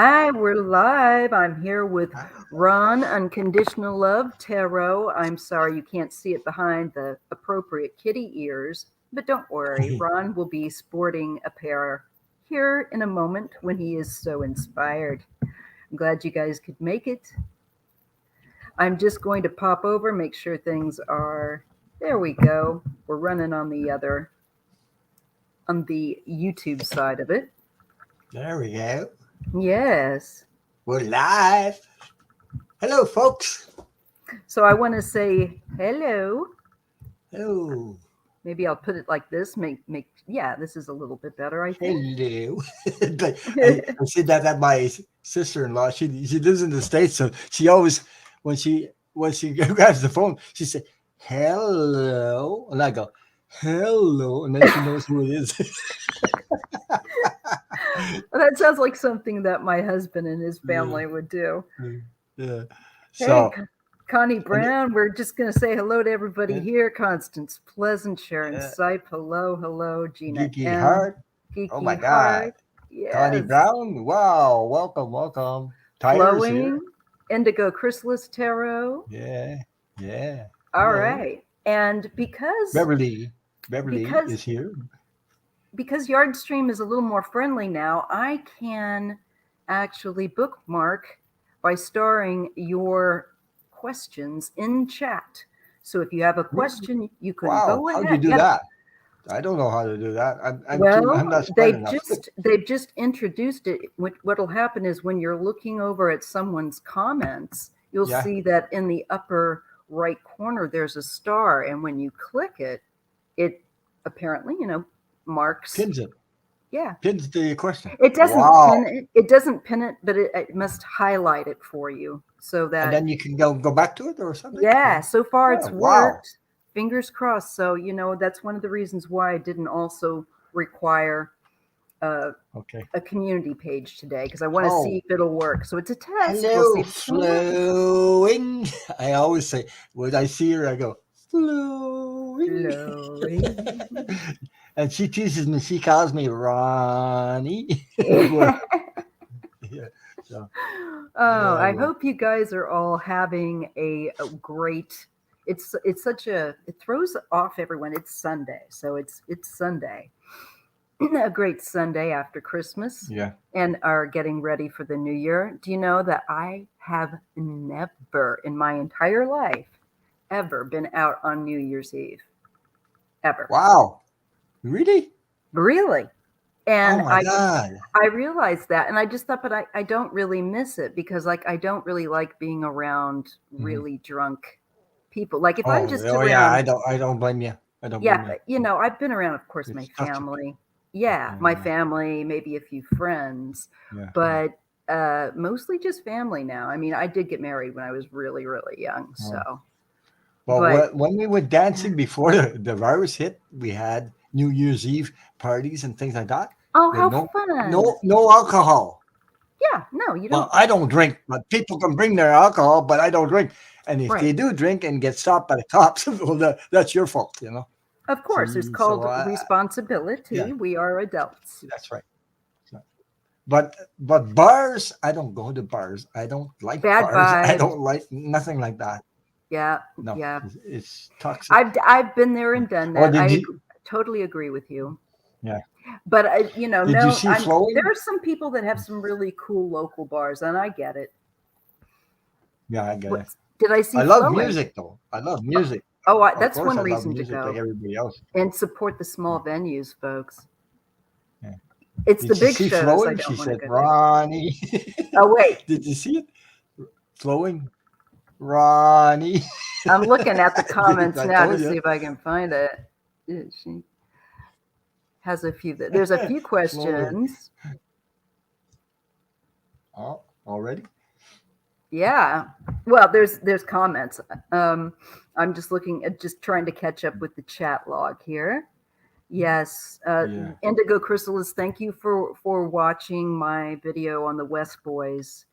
Hi, we're live. I'm here with Hi. Ron, Unconditional Love Tarot. I'm sorry you can't see it behind the appropriate kitty ears, but don't worry. Ron will be sporting a pair here in a moment when he is so inspired. I'm glad you guys could make it. I'm just going to pop over, make sure things are. There we go. We're running on the YouTube side of it. There we go. Yes. We're live. Hello, folks. So I want to say hello. Hello. Maybe I'll put it like this. Yeah, this is a little bit better, I think. Hello. I said that at my sister-in-law. She lives in the States, so she always when she grabs the phone, she said hello, and I go hello, and then she knows who it is. That sounds like something that my husband and his Yeah, family would do. yeah. Hey, So Connie and Brown, we're just going to say hello to everybody and here. Constance Pleasant, Sharon uh, Sipe, hello, hello. Gina Geeky M, Heart. Oh my Geeky God. Heart, Connie yes. Brown. Wow. Welcome, welcome. Tyler's Flowing, here. Indigo Chrysalis Tarot. Yeah, yeah. All Hello. right. And because Beverly. Beverly because is here. because Yardstream is a little more friendly now, I can actually bookmark by storing your questions in chat. So if you have a Really? question, you can Wow. go How'd you ahead. do Yep. that? I don't know how to do that. Well, I'm not smart they've enough. just they've just introduced it. What'll happen is when you're looking over at someone's comments, you'll Yeah. see that in the upper right corner there's a star, and when you click it, it apparently, marks. Pins it. Yeah, Pins the question. it doesn't Wow. pin it. It doesn't pin it, but it must highlight it for you so And that, then you can go back to it or something? yeah, Or so far oh it's wow. worked. Fingers crossed. So, that's one of the reasons why I didn't also require a, Okay. a community page today because I want to see Oh. if it'll work. So it's a test. We'll see Hello, if it's going to work. flowing. I always say when I see her, I go flowing. Flowing. And she teases me. She calls me Ronnie. Well, Oh, yeah. So yeah, I well, hope you guys are all having a great. It's such a it throws off everyone. It's Sunday, so it's Sunday, a great Sunday after Christmas, yeah. and are getting ready for the new year. Do you know that I have never in my entire life ever been out on New Year's Eve ever, Wow, really? really? Oh And my I God. I realized that, and I just thought, but I don't really miss it because, like, I don't really like being around Mhm. really drunk people. Like, if I'm Oh, just oh yeah. around, I don't blame you. I don't yeah, blame you. I've been around, of course, my It's toxic. family. Yeah, my Yeah, family, maybe a few friends, yeah, yeah. but mostly just family now. I mean, I did get married when I was really, really young, Oh. so, Well, but when we went dancing before the virus hit, we had New Year's Eve parties and things like that oh, with how fun! no alcohol. Yeah, no, you Well, don't. I don't drink, but people can bring their alcohol, but I don't drink. And if Right. they do drink and get stopped by the cops, well, that's your fault, you know. Of course, it's So called yeah, responsibility. We are adults. that's right. So- but bars, I don't go to bars. I don't like Bad bars. I vibes. don't like nothing like that. Yeah, No, yeah. it's toxic. I've been there and done Or that. did you? Totally agree with you. Yeah. But Did you no, see there flowing? are some people that have some really cool local bars, and I get it. Yeah, I get What it. did I see I love flowing? music though. I love music. Oh, Of that's course, one I love reason to music like go everybody else. and support the small Yeah, venues, folks. yeah. It's the Did you big see shows I flowing? She don't want to said, go to. Ronnie. Oh wait, Did you see it? Flowing, Ronnie. I'm looking at the comments I now to told see you. if I can find it. She has a few. There's a few Flowing. questions. Oh, already? Yeah. Well, there's comments. Um, I'm just looking at just trying to catch up with the chat log here. Yes, Yeah. Indigo Chrysalis, thank you for watching my video on the West Boys.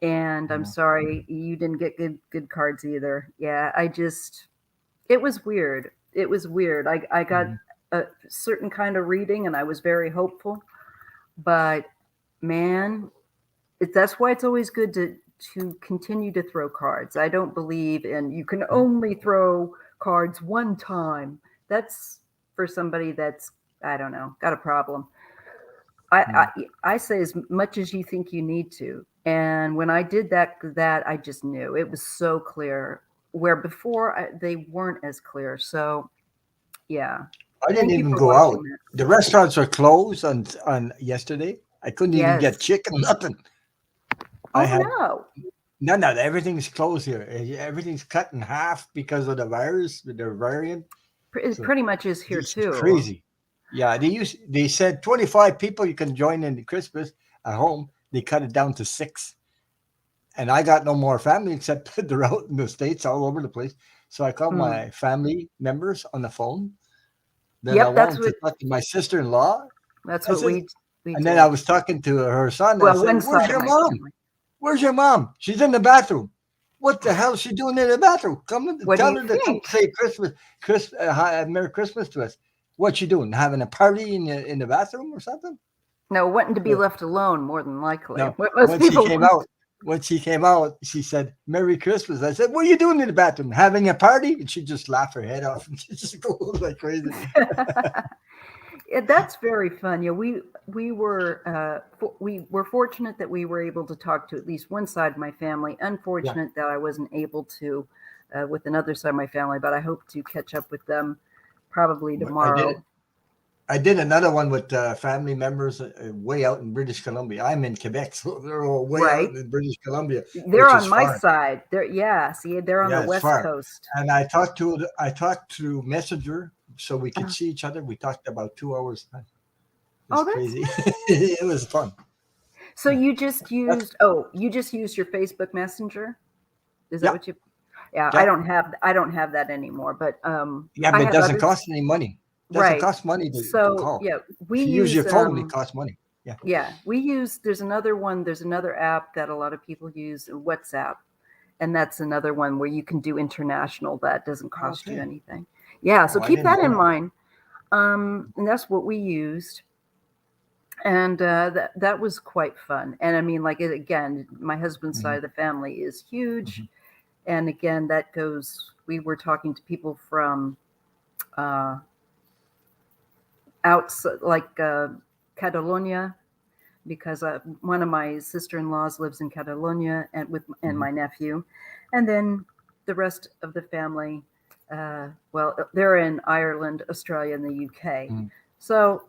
And I'm Yeah. sorry you didn't get good cards either. Yeah, it was weird. It was weird. I got Mhm. a certain kind of reading and I was very hopeful, but man, That's why it's always good to continue to throw cards. I don't believe in you can only throw cards one time. That's for somebody that's, I don't know, got a problem. I say as much as you think you need to. And when I did that I just knew it was so clear. Where before they weren't as clear. So yeah, I didn't thank you even for go watching out. that. The restaurants were closed on yesterday. I couldn't even get Yes. chicken, nothing. I Oh had no. no, everything's closed here. Everything's cut in half because of the virus, with the variant. It So pretty much is here this is too. crazy. Yeah, they said 25 people you can join in the Christmas at home. They cut it down to 6. And I got no more family except they're out in the States all over the place. So I called Mm. my family members on the phone. Then I Yep, wanted to talk to my sister-in-law. that's I what said, we and then I did. was talking to her son. I Well, said, one "Where's side of your my mom? family. Where's your mom? She's in the bathroom. What the hell is she doing in the bathroom? Come and What do tell you her to come think? say Merry Christmas to us. What she doing? Having a party in the bathroom or something?" No, wanting to be So, left alone more than likely. no. What most people want. When she came out, she said, "Merry Christmas." I said, "What are you doing in the bathroom? Having a party?" And she just laughed her head off and she just goes like crazy. Yeah, that's very fun. Yeah, we were fortunate that we were able to talk to at least one side of my family. Yeah. Unfortunate that I wasn't able to with another side of my family, but I hope to catch up with them probably But I did it. tomorrow. I did another one with family members way out in British Columbia. I'm in Quebec, so they're all way out Right? in British Columbia, They're which is on my far. side. They're on the Yeah, it's West far. Coast. And I talked to Messenger so we could see each other. We talked about 2 hours. It was Oh, that's crazy. nice. It was fun. So That's you just used your Facebook Messenger? Is that yeah, what you? Yeah, yeah, I don't have that anymore, but yeah. I But it have doesn't others. cost any money. Doesn't Right. cost money to So call. yeah, we If you use your use phone, it costs money. Yeah. yeah, we use there's another one, there's another app that a lot of people use, WhatsApp, and that's another one where you can do international that doesn't cost you Okay. anything. Yeah, so Oh, I keep didn't that know in that. mind. And that's what we used. And that was quite fun. And I mean, like again, my husband's side Mhm, of the family is huge, mhm. and again, that goes. We were talking to people from uh, outside, like Catalonia, because one of my sister-in-laws lives in Catalonia, and Mhm. my nephew, and then the rest of the family. Well, they're in Ireland, Australia, and the UK. Mhm. So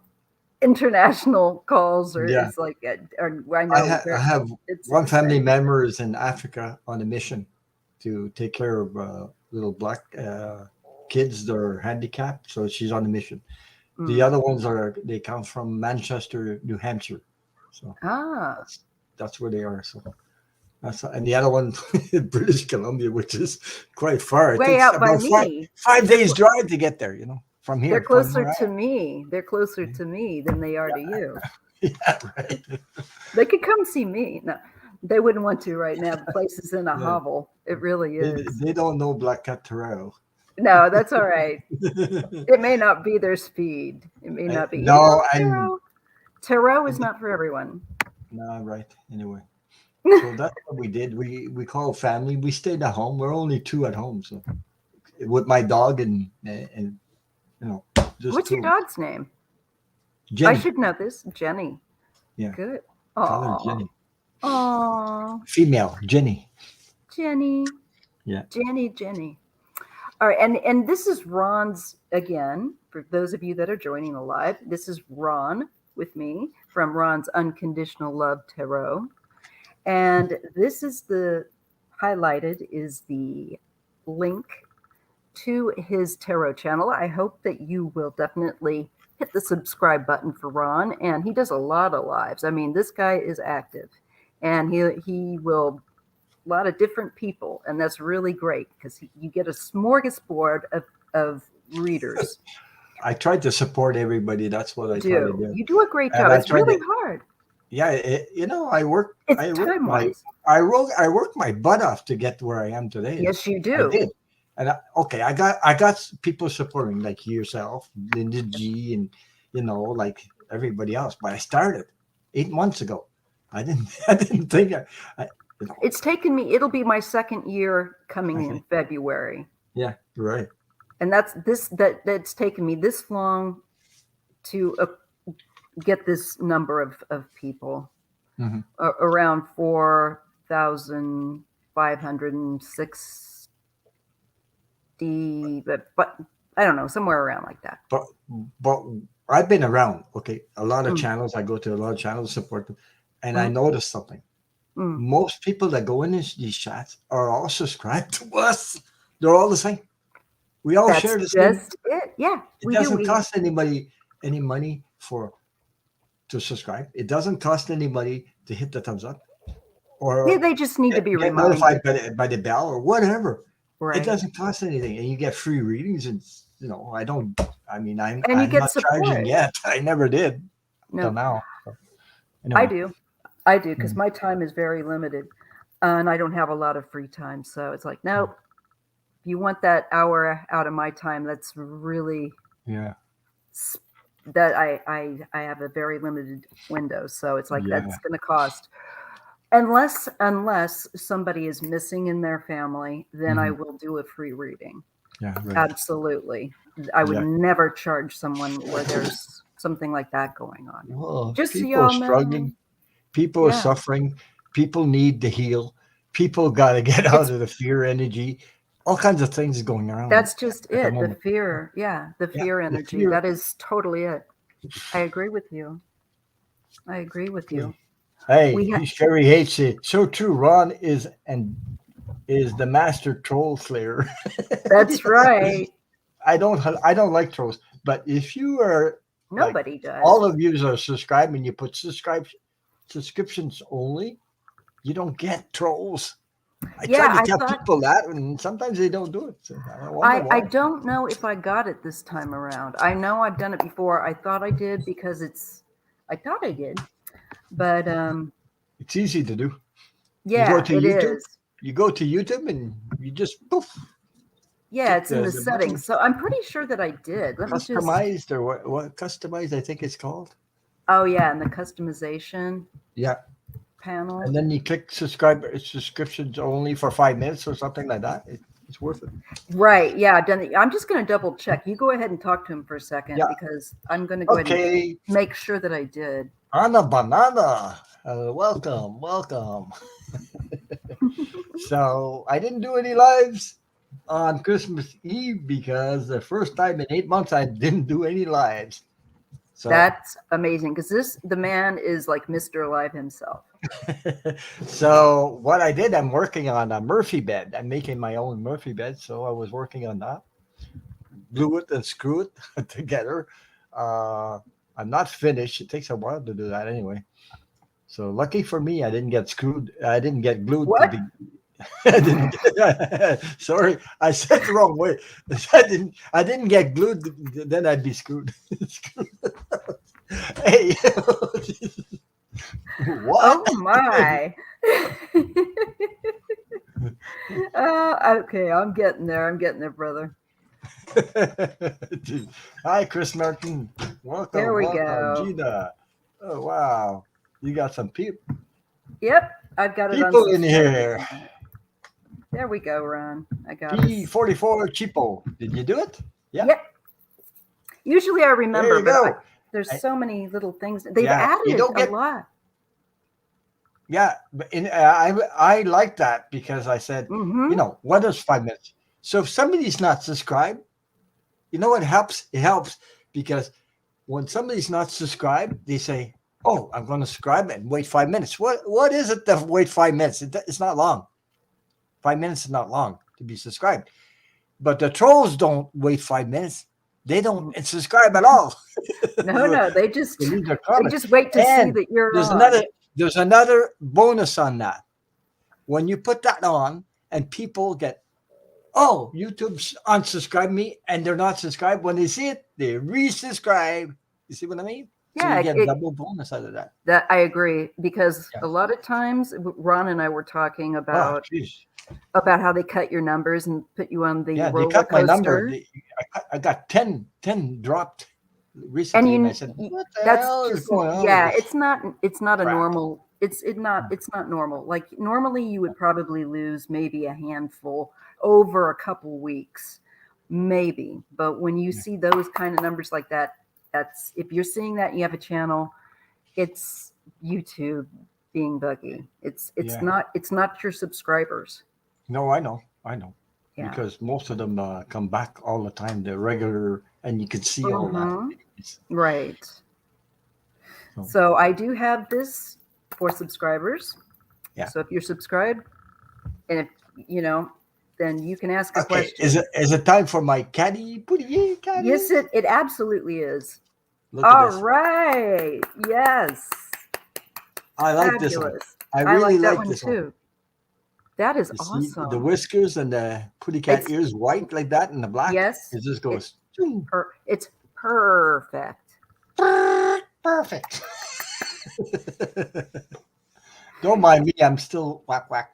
international calls are Yeah. is like, I know I have it's one family exciting. member is in Africa on a mission to take care of little black kids that are handicapped. So she's on a mission. The Mm. other ones they come from Manchester, New Hampshire. So Ah, that's that's where they are. So and the other one British Columbia, which is quite far. It way takes out by about five me. five They're days drive to get there. From they're here, from closer where I to me. They're closer am. to me than they are to you. Yeah, right. They could come see me. No, they wouldn't want to right now. The place is in a Yeah, hovel. It really they, is. they don't know BlackCat Terrell. No, that's all right. It may not be their speed. It may not be. No, and Tarot. Tarot is and not for everyone. no, right. Anyway, so that's what we did. We called family. We stayed at home. We're only two at home, so with my dog and you know just What's your two. dog's name? I Jenny, should know this. Jenny. yeah, Good. call her Oh, Jenny. oh, Female, Jenny. Jenny, Yeah. Jenny. All right, and this is Ron's again. For those of you that are joining the live, this is Ron with me from Ron's Unconditional Love Tarot, and this is the highlighted is the link to his tarot channel. I hope that you will definitely hit the subscribe button for Ron, and he does a lot of lives. I mean, this guy is active, and he will a lot of different people, and that's really great because you get a smorgasbord of readers. I tried to support everybody. That's what I try to Do do, you do a great and job? I It's tried really to. hard. Yeah, I work. It's I work time my. wise. I worked my butt off to get to where I am today. Yes, you I do. did. And okay, I got people supporting like yourself, Linda G, and like everybody else. But I started 8 months ago, I didn't. I didn't think. You know, It's taken me. It'll be my second year coming in okay. February, Yeah, you're right. and that's taken me this long to get this number of people, Hmm. around 4,560, but I don't know, somewhere around like that. But but I've been around. Okay, a lot of Mm, channels. I go to a lot of channels, support them, and I mm, noticed something. mm. Most people that go in these chats are all subscribed to us. They're all the same. We all That's share the same. just it. Yeah, It we do. doesn't We cost anybody any money for to subscribe. It doesn't cost anybody to hit the thumbs up Yeah, or they just need to be get notified reminded, by the bell or whatever. It right? doesn't cost anything, and you get free readings. And you know, I don't. I mean, And you I'm get not charging support. yet. I never did till No, now. So, I anyway, do. I do because mm, my time is very limited, and I don't have a lot of free time. So it's like, mm, nope. If you want that hour out of my time, that's really yeah, that I have a very limited window. So it's like yeah, that's going to cost. Unless somebody is missing in their family, then I hmm, will do a free reading. yeah, right, Absolutely. I would yeah. never charge someone where there's something like that going on. Well, Just so people are y'all know. struggling. People are Yeah. suffering. People need to heal. People got to get out It's of the fear energy. All kinds of things going around That's just at the it. The moment. fear. Yeah, the Yeah, fear the energy. fear. That is totally it. I agree with you. I agree with Okay. you. We Hey, ha- Sherry hates it. So true. Ron is the master troll slayer. That's right. I don't like trolls, but if you are like Nobody all does. of you are subscribed and you put subscriptions only, you don't get trolls. I try Yeah, to I tell thought people that, and sometimes they don't do it. So I wonder I why. don't know if I got it this time around. I know I've done it before. I thought I did because I thought I did. But It's easy to do. You go yeah, to it YouTube. is. You go to YouTube and you just poof, Yeah, click it's in the the settings. button. So I'm pretty sure that I did. Let me just Customized or what customized I think it's called. Oh yeah, in the customization Yeah. panel. And then you click subscriptions only for 5 minutes or something like that. It's worth it. Right. Yeah, I've done it. I'm just going to double check. You go ahead and talk to him for a second Yeah. because I'm going to go ahead and Okay. make sure that I did. Anna Banana. Welcome, welcome. So I didn't do any lives on Christmas Eve because the first time in 8 months I didn't do any lives. So That's amazing because the man is like Mr. Alive himself. so what I did, I'm working on a Murphy bed. I'm making my own Murphy bed. So I was working on that, glue it and screw it together. Uh, I'm not finished. It takes a while to do that anyway. So lucky for me, I didn't get screwed. I didn't get glued to What? be. I didn't get, sorry, I said the wrong way. I didn't get glued. Then I'd be screwed. Screwed. Hey, what? Oh my. Okay, I'm getting there. I'm getting there, brother. Hi, Chris Martin. There Welcome, we welcome, go. Gina. Oh wow, you got some Yep, I've got it people in unsubscribed here. now. There we go, Ron. I got us. P44 cheapo. Did you do it? Yeah. Yep. Usually I There remember, you but go. there's I- so many little things. They've yeah, you added don't a get. lot. Yeah, but I like that because I said, Mm-hmm. what is 5 minutes? So if somebody's not subscribed, you know what helps? It helps because when somebody's not subscribed, they say, "Oh, I'm going to subscribe and wait 5 minutes." What is it to wait 5 minutes? It's not long. 5 minutes is not long to be subscribed. But the trolls don't wait 5 minutes. They don't subscribe at all. No, So no, they leave their they comments. just wait to see And that you're there's on. another bonus on that. When you put that on and people get, oh, YouTube's unsubscribed me and they're not subscribed. When they see it, they resubscribe. You see what I mean? So you Yeah, get double bonus out of that. that I agree because Yeah. a lot of times Ron and I were talking Oh, about jeez. how they cut your numbers and put you on the Yeah, they roller cut my number. coaster. I got 10 dropped And recently, and I said, "What the that's hell is just going on with yeah, this it's not a crap?" normal it's not normal. Like normally you would probably lose maybe a handful over a couple weeks, maybe. But when you Yeah. see those kind of numbers like that, that's if you're seeing that and you have a channel, it's YouTube being buggy. Yeah. It's not your subscribers. No, I know, Yeah. because most of them come back all the time. They're regular, and you can see all that. Hmm. It's- Right. So So I do have this for subscribers. yeah. So if you're subscribed, and if you know, then you can ask a Okay, question. is it time for my caddy? Putty Yes, caddy. it absolutely is. Look at All this. right. Yes. I like this one. Fabulous. I I really like that like one this one. too. That is You see the awesome. whiskers and the putty cat It's ears white like that, and the black. yes. It just It's goes "Choo." it's perfect. Perfect. Don't mind me. I'm still whack whack.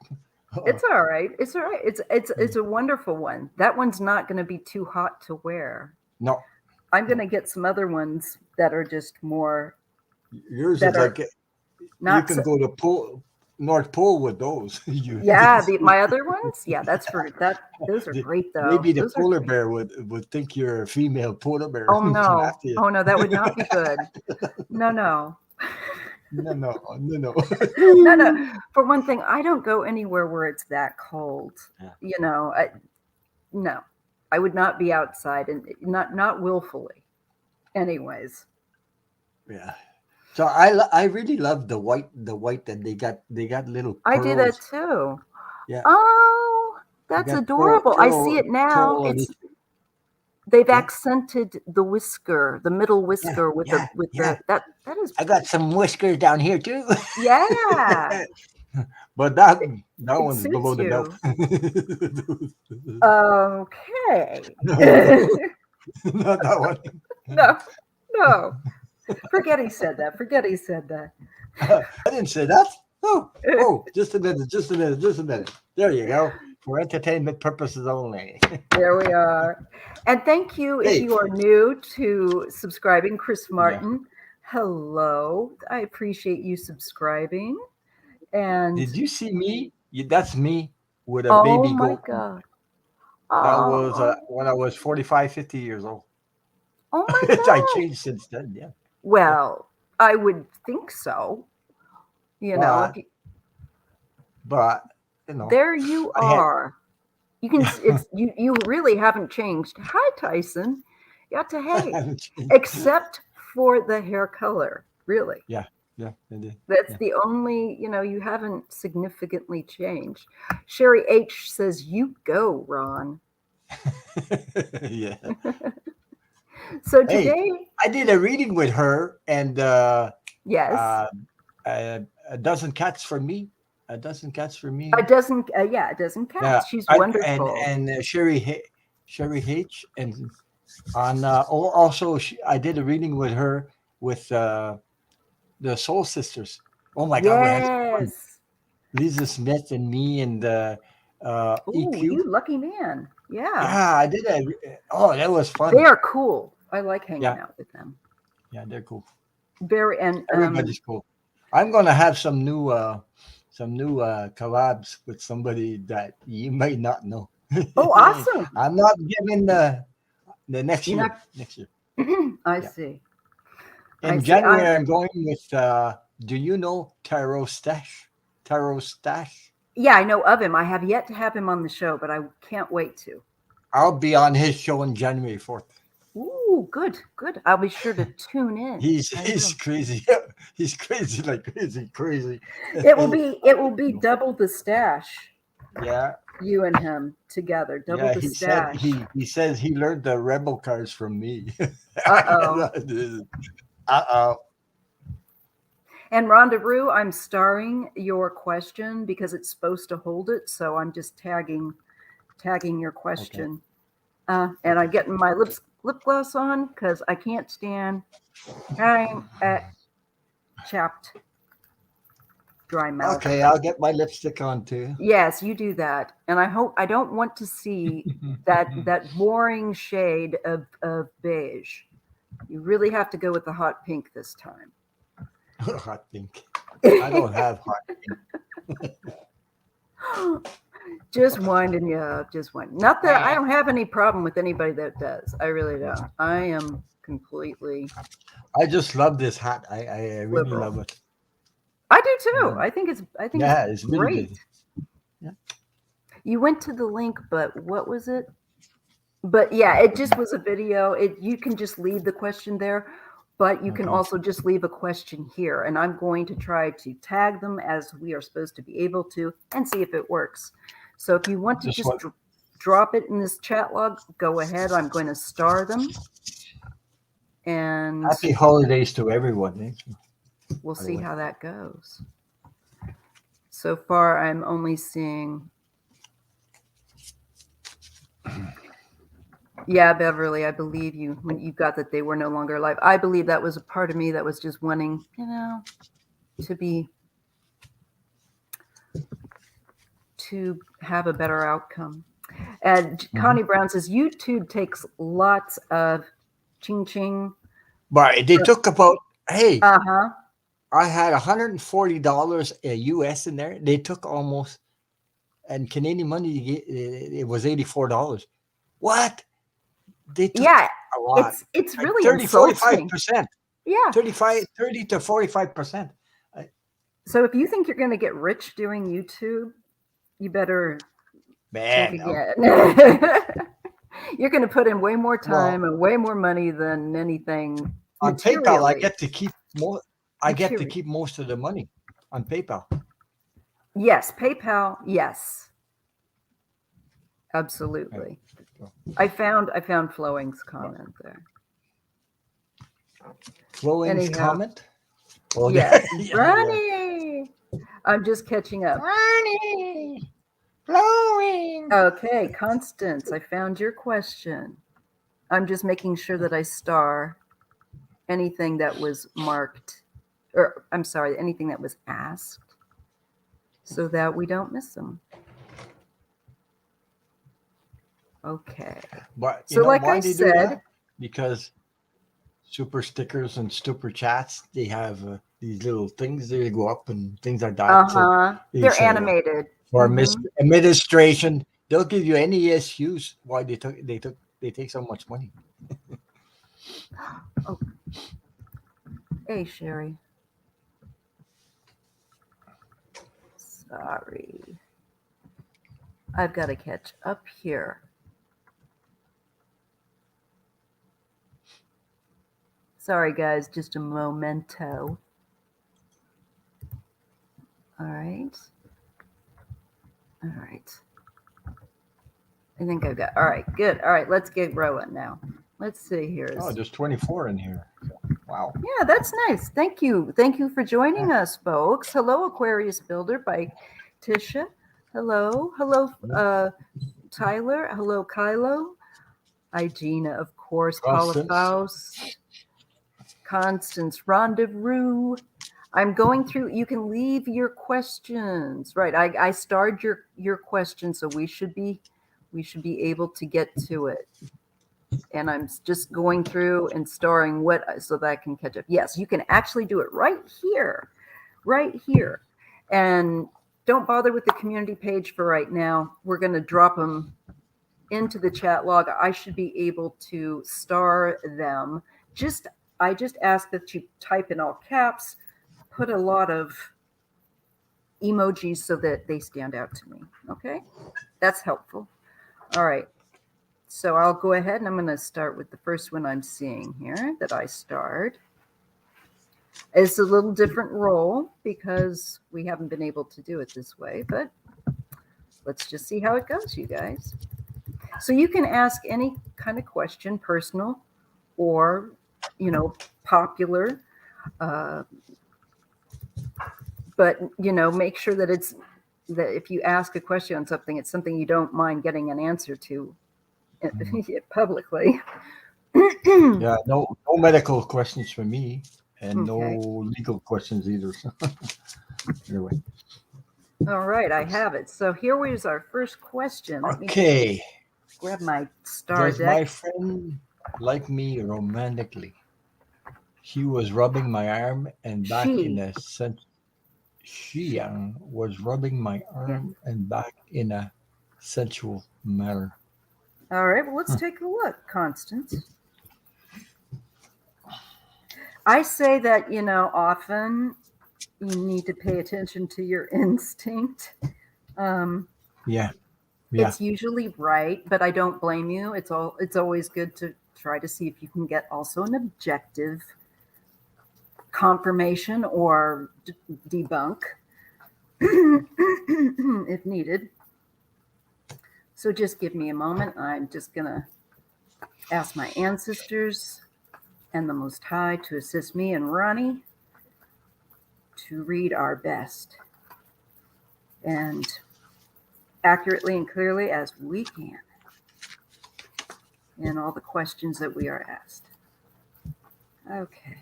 It's all right. It's all right. It's a wonderful one. That one's not going to be too hot to wear. No, I'm going no. to get some other ones that are just more Yours that is are like you not can so. go to North Pole with those. You Yeah, my other ones. Yeah, that's for that. Those are great though. maybe the Those are polar great. bear would think you're a female polar bear Oh and come no. after you. Oh no, that would not be good. No, no. No, no, no, No, no. no. For one thing, I don't go anywhere where it's that cold. Yeah, You know, no. I would not be outside and not willfully. Anyways. yeah. So I really love the white that they got little I do that pearls. too. Yeah, Oh, they that's got adorable. I see it now. pearl on It's each. they've Yeah, accented the whisker, the middle yeah, whisker yeah, with yeah. the that is I got some whiskers down here too, yeah. but It, that it one's below suits the belt. you. Okay. No, not that one. No, no. Forget he said that. Forget he said that. I didn't say that. Oh, oh, just a minute, just a minute, just a minute. There you go. For entertainment purposes only. There we are. And thank you if Hey, you are new to subscribing, Chris yeah. Martin. Hello. I appreciate you subscribing. And Did you see me? That's me with a oh baby my goat. God. That was Oh, when I was 45, 50 years old. oh my I God. changed since then. Yeah, yeah. Well, I would think so. You know, But but you know, there you I had are. You can, it's, you really haven't changed. Hi, Tyson. Yeah, to I hey, haven't changed. except for the hair color, really. Yeah, yeah, I did. That's Yeah. the only, you haven't significantly changed. Sherry H says, you go, Ron. Yeah. So Hey, today, I did a reading with her, and yes, uh, a dozen cats for me. A dozen cats for a me. dozen, yeah, a dozen Yeah, cats. She's I wonderful. and Sherry H and on also I did a reading with her with the Soul Sisters. Oh my God, we had some fun. Yes. Lisa Smith and me and Oh, EQ. you lucky man. Yeah. Yeah, I did that. Oh, that was They fun. are cool. I like hanging Yeah, out with them. yeah, they're cool. Very, and Everybody's cool. I'm gonna have some new collabs with somebody that you may not know. oh, awesome. I'm not giving the next You're year. not, Next year. I Yeah. see. I In see. January I'm going with do you know Taro Stash? Taro Stash? Yeah, I know of him. I have yet to have him on the show, but I can't wait to. I'll be on his show on January 4th. Ooh, good, good. I'll be sure to tune in. I He's will. crazy. He's crazy like crazy, crazy. It will be double the stash. Yeah. You and him together, double Yeah, the stash. he says he learned the rebel cards from me. Uh-oh. Uh-oh. And Rhonda Rue, I'm starring your question because it's supposed to hold it, so I'm just tagging your Okay. question. And I'm Okay. getting my lip gloss on because I can't stand I'm at chapped dry mouth. Okay, I'll get my lipstick on too. Yes, you do that. And I don't want to see that boring shade of beige. You really have to go with the hot pink this time. Hot pink. I don't have heart. Just winding you up. Just winding. Not that I don't have any problem with anybody that does. I really don't. I am completely I just love this hat. I really liberal. love it. I do too. Yeah, I think it's yeah, it's really great. good. Yeah. You went to the link, but what was it? But yeah, it just was a video. You can just leave the question there, but you can Okay. also just leave a question here. And I'm going to try to tag them as we are supposed to be able to and see if it works. So if you want to Just just what? drop it in this chat log, go ahead. I'm going to star them and Happy holidays to everyone. we'll By the see way. how that goes. So far, I'm only seeing. Yeah, Beverly, I believe you when you got that they were no longer alive. I believe that was a part of me that was just wanting, to have a better outcome. And Mhm. Connie Brown says YouTube takes lots of ching ching. But they took about, hey, Uh huh. I had $140 US in there. They took almost, and Canadian money, it was $84. What? They took Yeah, a lot. it's Like really 30, insulting. 45%. Yeah. 30 to 45%. So if you think you're going to get rich doing YouTube, you better think Man, again. You're going to put in way more well, time and way more money than anything on PayPal, materially. I get to Material. keep most of the money on PayPal. Yes, PayPal. Yes, Yeah. absolutely. I found Flowing's comment there. Flowing's Anyhow, comment. Oh, yes, yeah. Ronnie. I'm just catching up. Ronnie, flowing. Okay, Constance, I found your question. I'm just making sure that I star anything that was marked, or I'm sorry, anything that was asked, so that we don't miss them. Okay. But you So, know like I why they do said, that? Because super stickers and super chats, they have these little things they go up and things like that. So they they're say animated. for Hmm. administration, they'll give you any excuse why they take so much money. Oh, hey, Sherry. Sorry. I've got to catch up here. Sorry, guys, just a momento. All right. All right. I think I've got. All right, good. All right, let's get rolling now. Let's see here. Oh, there's 24 in here. So, wow. Yeah, that's nice. Thank you. Thank you for joining us, folks. Hello, Aquarius Builder by Tisha. Hello. Hello, Tyler. Hello, Kylo. Igina, of course. Paula Constance. Faust. Constance Rendezvous. I'm going through. You can leave your questions. Right. I starred your question, so we should be able to get to it. And I'm just going through and starring what so that I can catch up. Yes, you can actually do it right here. And don't bother with the community page for right now. We're going to drop them into the chat log. I should be able to star them. I just ask that you type in all caps, put a lot of emojis so that they stand out to me. Okay? That's helpful. All right. So I'll go ahead and I'm going to start with the first one I'm seeing here that I starred. It's a little different role because we haven't been able to do it this way, but let's just see how it goes, you guys. So you can ask any kind of question, personal or, popular. But, make sure that if you ask a question on something, it's something you don't mind getting an answer to publicly. Yeah, no medical questions for me, and no Okay. legal questions either. Anyway. All right, I have it. So here is our first question. Let me Okay. grab my star Does deck. my friend like me romantically? She was rubbing my arm and back in She. a sense. Xiang was rubbing my Yeah. arm and back in a sensual manner. All right, well, let's take a look, Constance. I say that, often you need to pay attention to your instinct. Um, Yeah, yeah. it's usually right, but I don't blame you. It's always good to try to see if you can get also an objective confirmation or debunk if needed. So just give me a moment. I'm just going to ask my ancestors and the Most High to assist me and Ronnie to read our best and accurately and clearly as we can in all the questions that we are asked. Okay.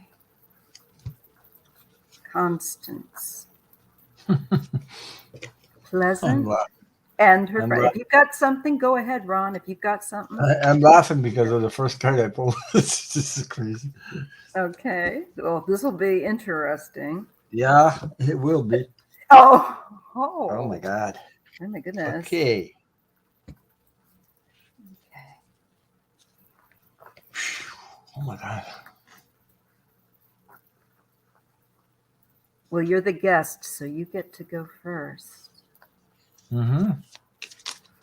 Constance. I'm, Pleasant. la- And her I'm, friend. la- If you've got something, go ahead, Ron. If you've got something. I'm laughing because of the first card I pulled. This is crazy. Okay. Well, this will be interesting. Yeah, it will be. Oh, Oh my oh, God. oh my goodness. Okay. Okay. Oh my God. Well, you're the guest, so you get to go first. Mm-hmm.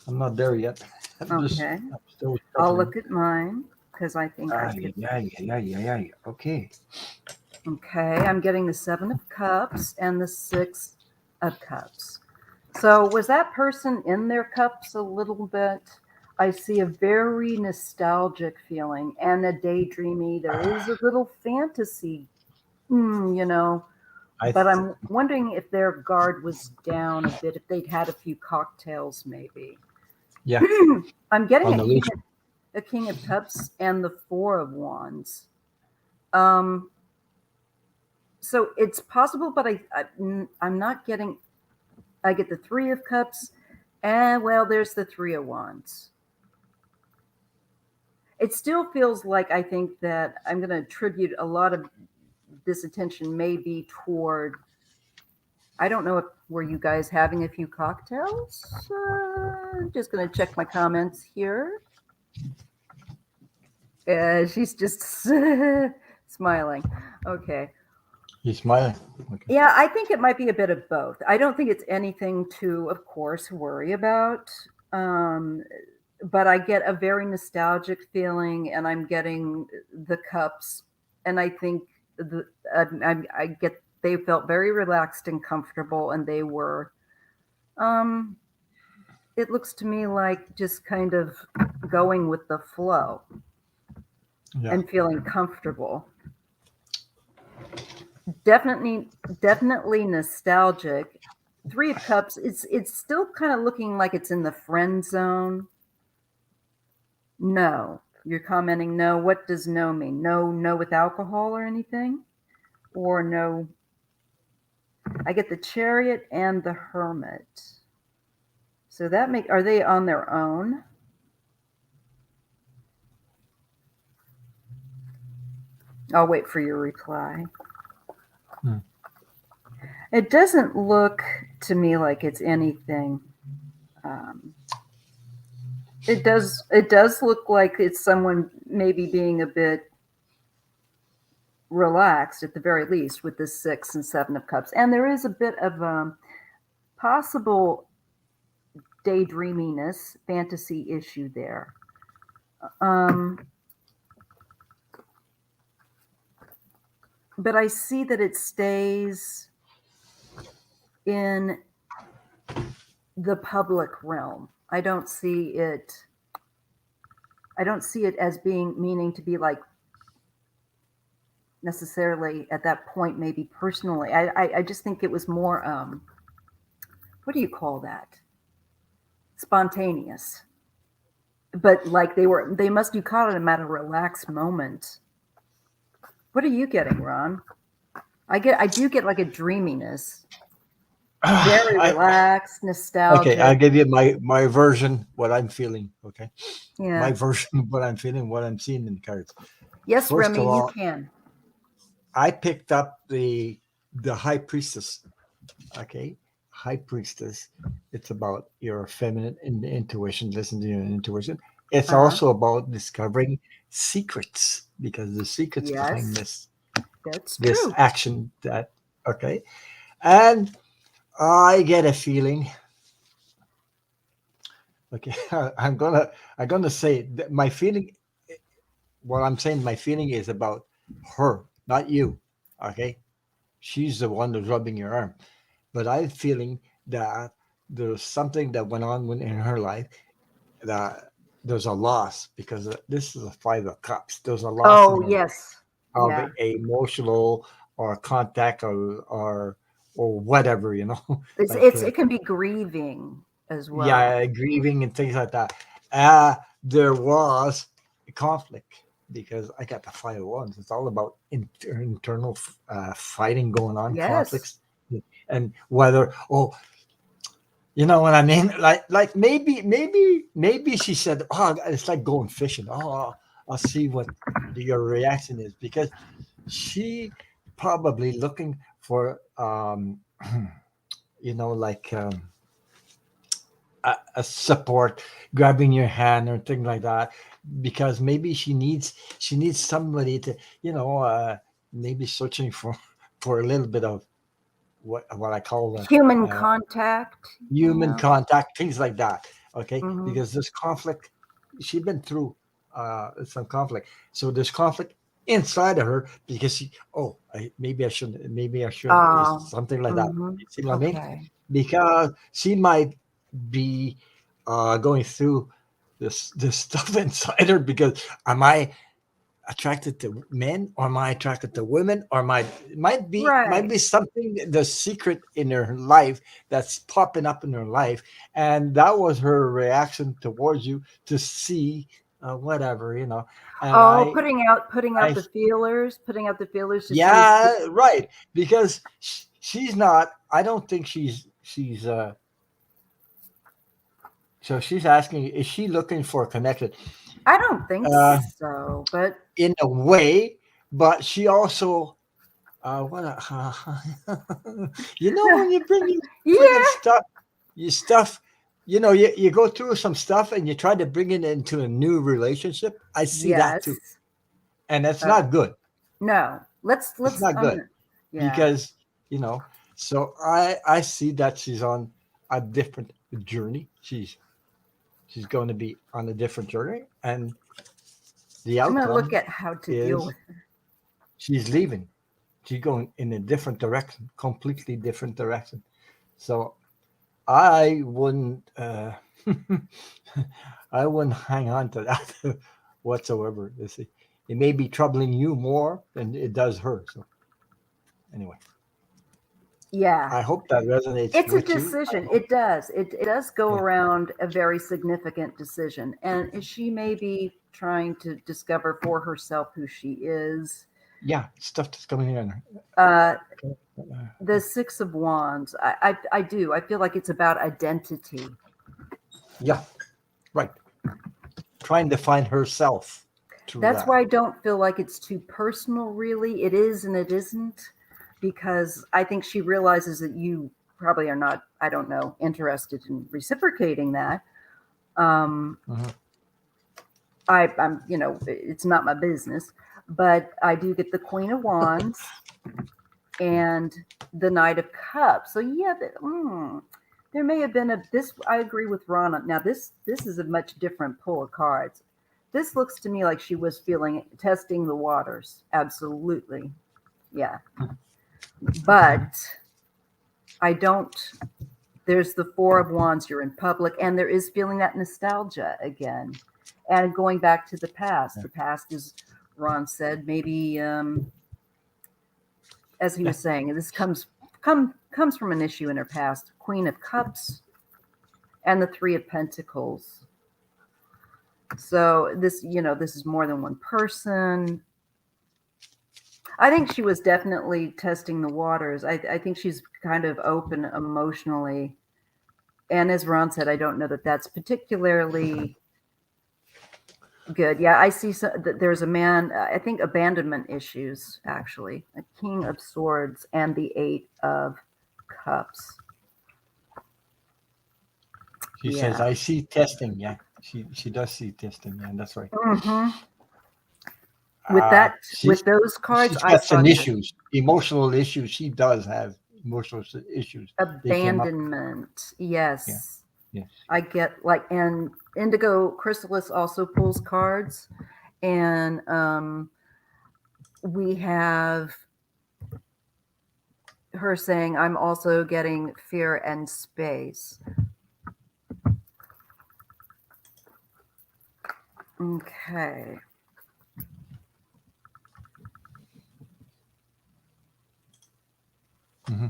I'm not there yet. I'm Okay. still I'll shuffling. look at mine because I think I could. Yeah. Okay. Okay. I'm getting the Seven of Cups and the Six of Cups. So, was that person in their cups a little bit? I see a very nostalgic feeling and a daydreamy. There is a little fantasy, I but th- I'm wondering if their guard was down a bit, if they'd had a few cocktails, maybe. yeah, I'm getting on the leash. a King of Cups and the Four of Wands. Um, so it's possible, but I'm not getting. I get the Three of Cups, and well, there's the Three of Wands. It still feels like I think that I'm going to attribute a lot of this attention maybe toward. I don't know if were you guys having a few cocktails. Just going to check my comments here. She's just smiling. Okay. He's smiling. Okay. Yeah, I think it might be a bit of both. I don't think it's anything to, of course, worry about. Um, but I get a very nostalgic feeling, and I'm getting the cups, and I think I get they felt very relaxed and comfortable, and they were. Um, it looks to me like just kind of going with the flow Yeah. and feeling comfortable. Definitely nostalgic. Three of Cups. It's still kind of looking like it's in the friend zone. No. You're commenting no. What does no mean? No with alcohol or anything? Or no. I get the Chariot and the Hermit. So are they on their own? I'll wait for your reply. Hmm. It doesn't look to me like it's anything. It does look like it's someone maybe being a bit relaxed at the very least with the Six and Seven of Cups, and there is a bit of possible daydreaminess, fantasy issue there. But I see that it stays in the public realm. I don't see it as being meaning to be like necessarily at that point, maybe personally. I just think it was more what do you call that? Spontaneous. But like they must you caught them at a relaxed moment. What are you getting, Ron? I do get like a dreaminess. Very relaxed, nostalgic. Okay, I'll give you my version, what I'm feeling. Okay, my Yeah. version of what I'm feeling, what I'm seeing in the cards. Yes, First of Remy, you all, can. I picked up the High Priestess. Okay, High Priestess. It's about your feminine intuition. Listen to your intuition. It's Uh-huh. also about discovering secrets because the secrets behind Yes, this that's true. action that okay. And I get a feeling. Okay, I'm gonna say that my feeling. What I'm saying, my feeling is about her, not you. Okay, she's the one who's rubbing your arm. But I'm feeling that there's something that went on in her life that there's a loss because this is a 5 of cups. There's a loss in Oh, her yes. of Yeah. a emotional or contact or whatever, like It can be grieving as well. yeah, grieving and things like that. There was a conflict because I got the 5 of wands. It's all about internal fighting going on, Yes. conflicts, and whether you know what I mean? Like maybe she said, "Oh, it's like going fishing." Oh, I'll see what your reaction is because she probably looking for like a support, grabbing your hand or thing like that, because maybe she needs somebody to maybe searching for a little bit of what I call Human uh, contact, you human know. contact, things like that. Okay, Hmm. because this conflict, she's been through some conflict, so there's conflict inside of her because maybe I should is Oh, something like that. hmm. You see what I mean? Okay. Because she might be going through this stuff inside her because am I attracted to men or am I attracted to women or might be Right. something, the secret in her life that's popping up in her life, and that was her reaction towards you to see whatever and Oh, I putting out I the feelers to see if yeah, right, because she's not, I don't think she's so she's asking, is she looking for a connection I don't think uh so, but in a way, but she also what when you bring your friggin' yeah. stuff, you go through some stuff and you try to bring it into a new relationship. I see that too, Yes. and that's Uh, not good. no. It's Let's not good yeah. because you know. So I see that she's on a different journey. She's going to be on a different journey, and the I'm gonna look outcome at how to deal is with it. she's leaving. She's going in a different direction, completely different direction. So I wouldn't I wouldn't hang on to that whatsoever. You see, it may be troubling you more than it does her. So anyway, Yeah. I hope that resonates It's a with you. I decision. hope. It does. It does go Yeah, around a very significant decision. And she may be trying to discover for herself who she is. yeah, stuff that's coming in. Uh, Okay. the Six of Wands, I do. I feel like it's about identity. Yeah, right. Trying to find herself through That's that. why I don't feel like it's too personal, really. It is and it isn't, because I think she realizes that you probably are not, I don't know, interested in reciprocating that. Um, Mhm. it's not my business, but I do get the Queen of Wands and the Knight of Cups. So yeah, there may have been a this. I agree with Ron. Now this is a much different pull of cards. This looks to me like she was feeling testing the waters. Absolutely, yeah. But I don't. There's the Four of Wands. You're in public, and there is feeling that nostalgia again, and going back to the past. Yeah, The past is, Ron said, maybe as he yeah, was saying, and this comes from an issue in her past. Queen of Cups and the Three of Pentacles. So this is more than one person. I think she was definitely testing the waters. I think she's kind of open emotionally. And as Ron said, I don't know that that's particularly good. Yeah, I see that there's a man, I think abandonment issues, actually. A King of Swords and the Eight of cups. She says, Yeah. "I see testing." Yeah, she does see testing. Yeah, that's right. Hmm. With that, with those cards, She's I got saw some issues, emotional issues. She does have emotional issues. They came up. abandonment. Yeah. Yes. Yes. I get like, and Indigo Chrysalis also pulls cards, and we have her saying, I'm also getting fear and space. Okay. Mm-hmm.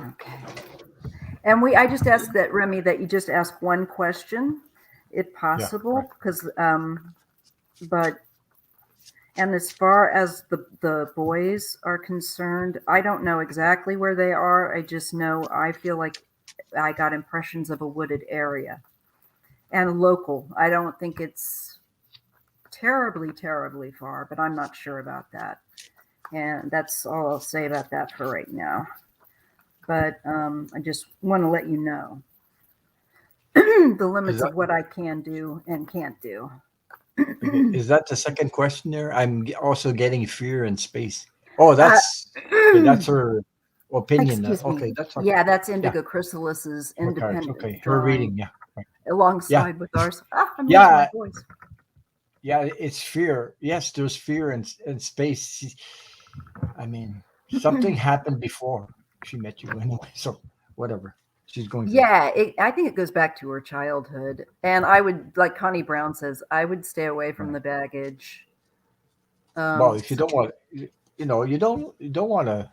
Okay. And I just asked that, Remy, that you just ask one question, if Yeah. possible, Right. because, but, and as far as the boys are concerned, I don't know exactly where they are. I just know I feel like I got impressions of a wooded area and local. I don't think it's terribly, terribly far, but I'm not sure about that. And that's all I'll say about that for right now. But I just want to let you know the Is limits that of what I can do and can't do. okay? Is that the second question there? I'm also getting fear and space. Oh, Uh, that's okay. That's her opinion. excuse me. Okay, that's okay. Yeah, that's Yeah, Indigo Chrysalis's her cards. independent Okay, her drawing reading. Yeah, right. Yeah, alongside with ours. Ah, I'm losing my yeah, voice. yeah. It's fear. Yes, there's fear and space. I mean, something happened before she met you anyway. So whatever she's going through. Yeah, I think it goes back to her childhood. And I would, like Connie Brown says, I would stay away from Right. the baggage. Well, if you don't want, you don't want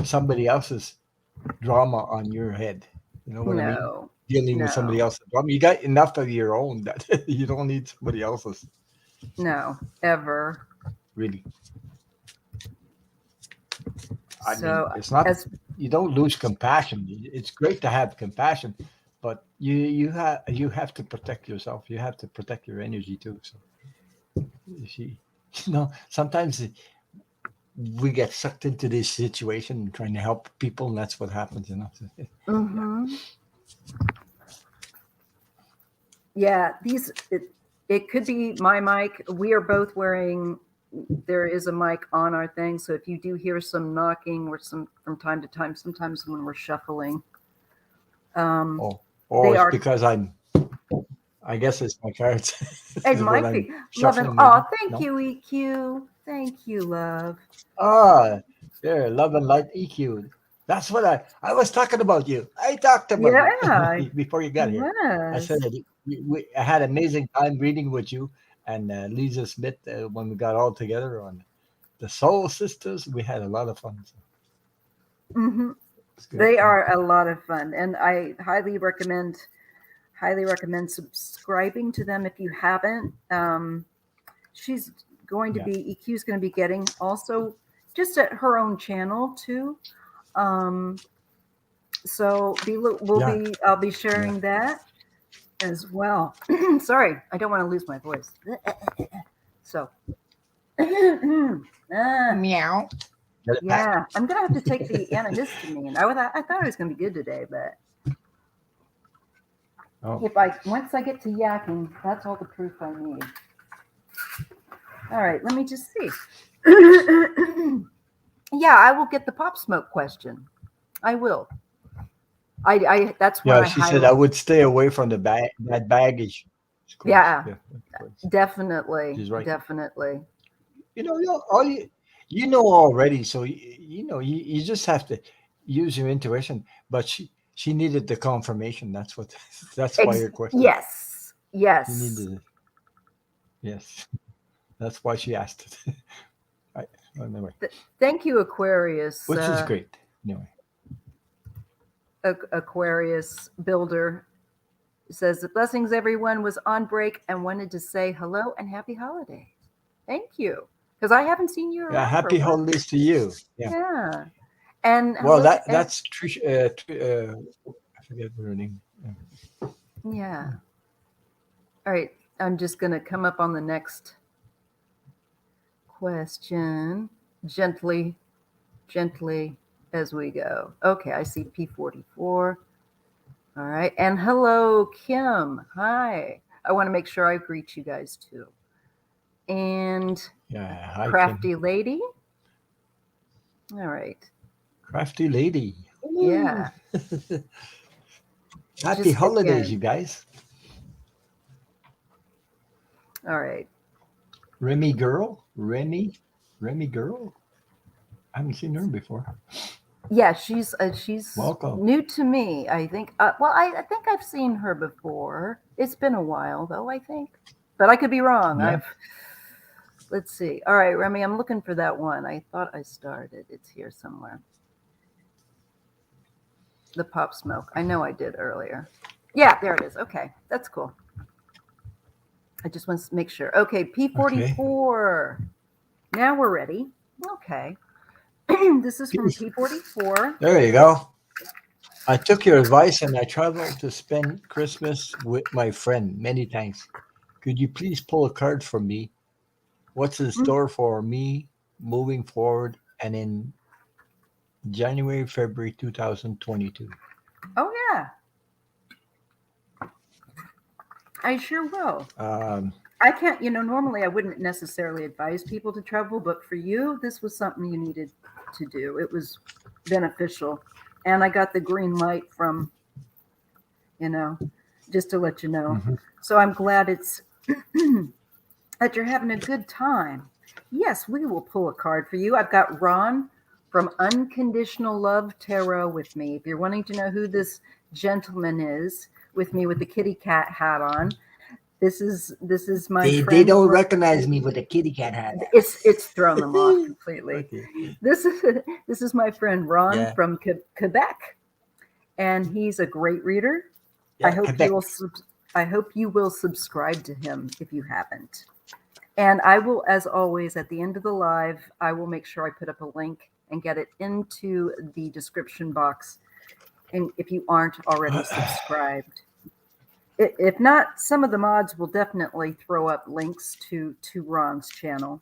somebody else's drama on your head. You know what I mean? No, Dealing with somebody no, else's drama. You got enough of your own that you don't need somebody else's. no, ever. Really. I mean, So, it's not. as You don't lose compassion. It's great to have compassion, but you have to protect yourself. You have to protect your energy too. So you see, sometimes we get sucked into this situation and trying to help people, and that's what happens. Yeah. hmm. Yeah, it could be my mic. We are both wearing. There is a mic on our thing, so if you do hear some knocking or some from time to time, sometimes when we're shuffling, um, Oh, they it's are. because I guess it's my cards It when might I'm be love and shuffling. oh, Maybe thank no. you, EQ. Thank you, love. Ah, there, love and light EQ. That's what I was talking about you. I talked about you Yeah, before you got here. I said yes. that I had amazing time reading with you and Lisa Smith when we got all together on the Soul Sisters. We had a lot of fun. So Hmm. it's good. They Yeah. are a lot of fun, and I highly recommend subscribing to them if you haven't. She's going to Yeah. be EQ's going to be getting also just at her own channel too. Um, so Yeah. I'll be Yeah. sharing that as well. Sorry, I don't want to lose my voice. So, ah, Meow. Let it pass. yeah, I'm gonna have to take the antihistamine. I thought I was gonna be good today, but Oh, if I once I get to yakking, that's all the proof I need. All right, let me just see. Yeah, I will get the pop smoke question. I will. I that's one yeah. I She said highly. I would stay away from that baggage. Of course. Yeah, Yeah. Of course. definitely, She's right. definitely. All you know already. So you just have to use your intuition. But she needed the confirmation. That's what. That's why your question. Yes, She yes. needed it. Yes. That's why she asked it. Right. Anyway, Thank you, Aquarius. which is great. Anyway. Aquarius builder says the blessings. Everyone was on break and wanted to say hello and happy holidays. Thank you, because I haven't seen you Yeah. around for a Happy while. holidays to you. Yeah. Yeah, and Well, hello that to that's Trish. I forget her name. yeah. All right, I'm just gonna come up on the next question gently, gently. as we go. Okay, I see P44. All right. And hello, Kim. Hi. I want to make sure I greet you guys too. And Yeah, hi Kim. Crafty Lady. All right. Crafty lady. Ooh. Yeah. Happy Just holidays, you again. guys. All right. Remy girl. Remy girl. I haven't seen her before. Yeah, she's Welcome. new to me. I think. Well, I think I've seen her before. It's been a while though. I think, but I could be wrong. Yeah. I've. Let's see. All right, Remy, I'm looking for that one. I thought I started. It's here somewhere. The pop smoke. I know I did earlier. Yeah, there it is. Okay, that's cool. I just want to make sure. Okay, Okay. P44. Now we're ready. Okay. This is from P44. There you go. I took your advice and I traveled to spend Christmas with my friend many times. Could you please pull a card for me? What's in Mm, store for me moving forward and in January, February 2022? oh, yeah, I sure will. Um, I can't, normally I wouldn't necessarily advise people to travel, but for you, this was something you needed to do. It was beneficial. And I got the green light from, you know, just to let you know. mhm. So I'm glad it's that you're having a good time. Yes, we will pull a card for you. I've got Ron from Unconditional Love Tarot with me. If you're wanting to know who this gentleman is with me with the kitty cat hat on, this is my They friend. don't recognize me with a kitty cat hat. It's thrown them off completely. Okay. This is this is my friend Ron Yeah. from Quebec, and he's a great reader. I Yeah. hope Quebec. you'll I hope you will subscribe to him if you haven't. And I will, as always, at the end of the live, I will make sure I put up a link and get it into the description box. And if you aren't already subscribed, if not, some of the mods will definitely throw up links to Ron's channel.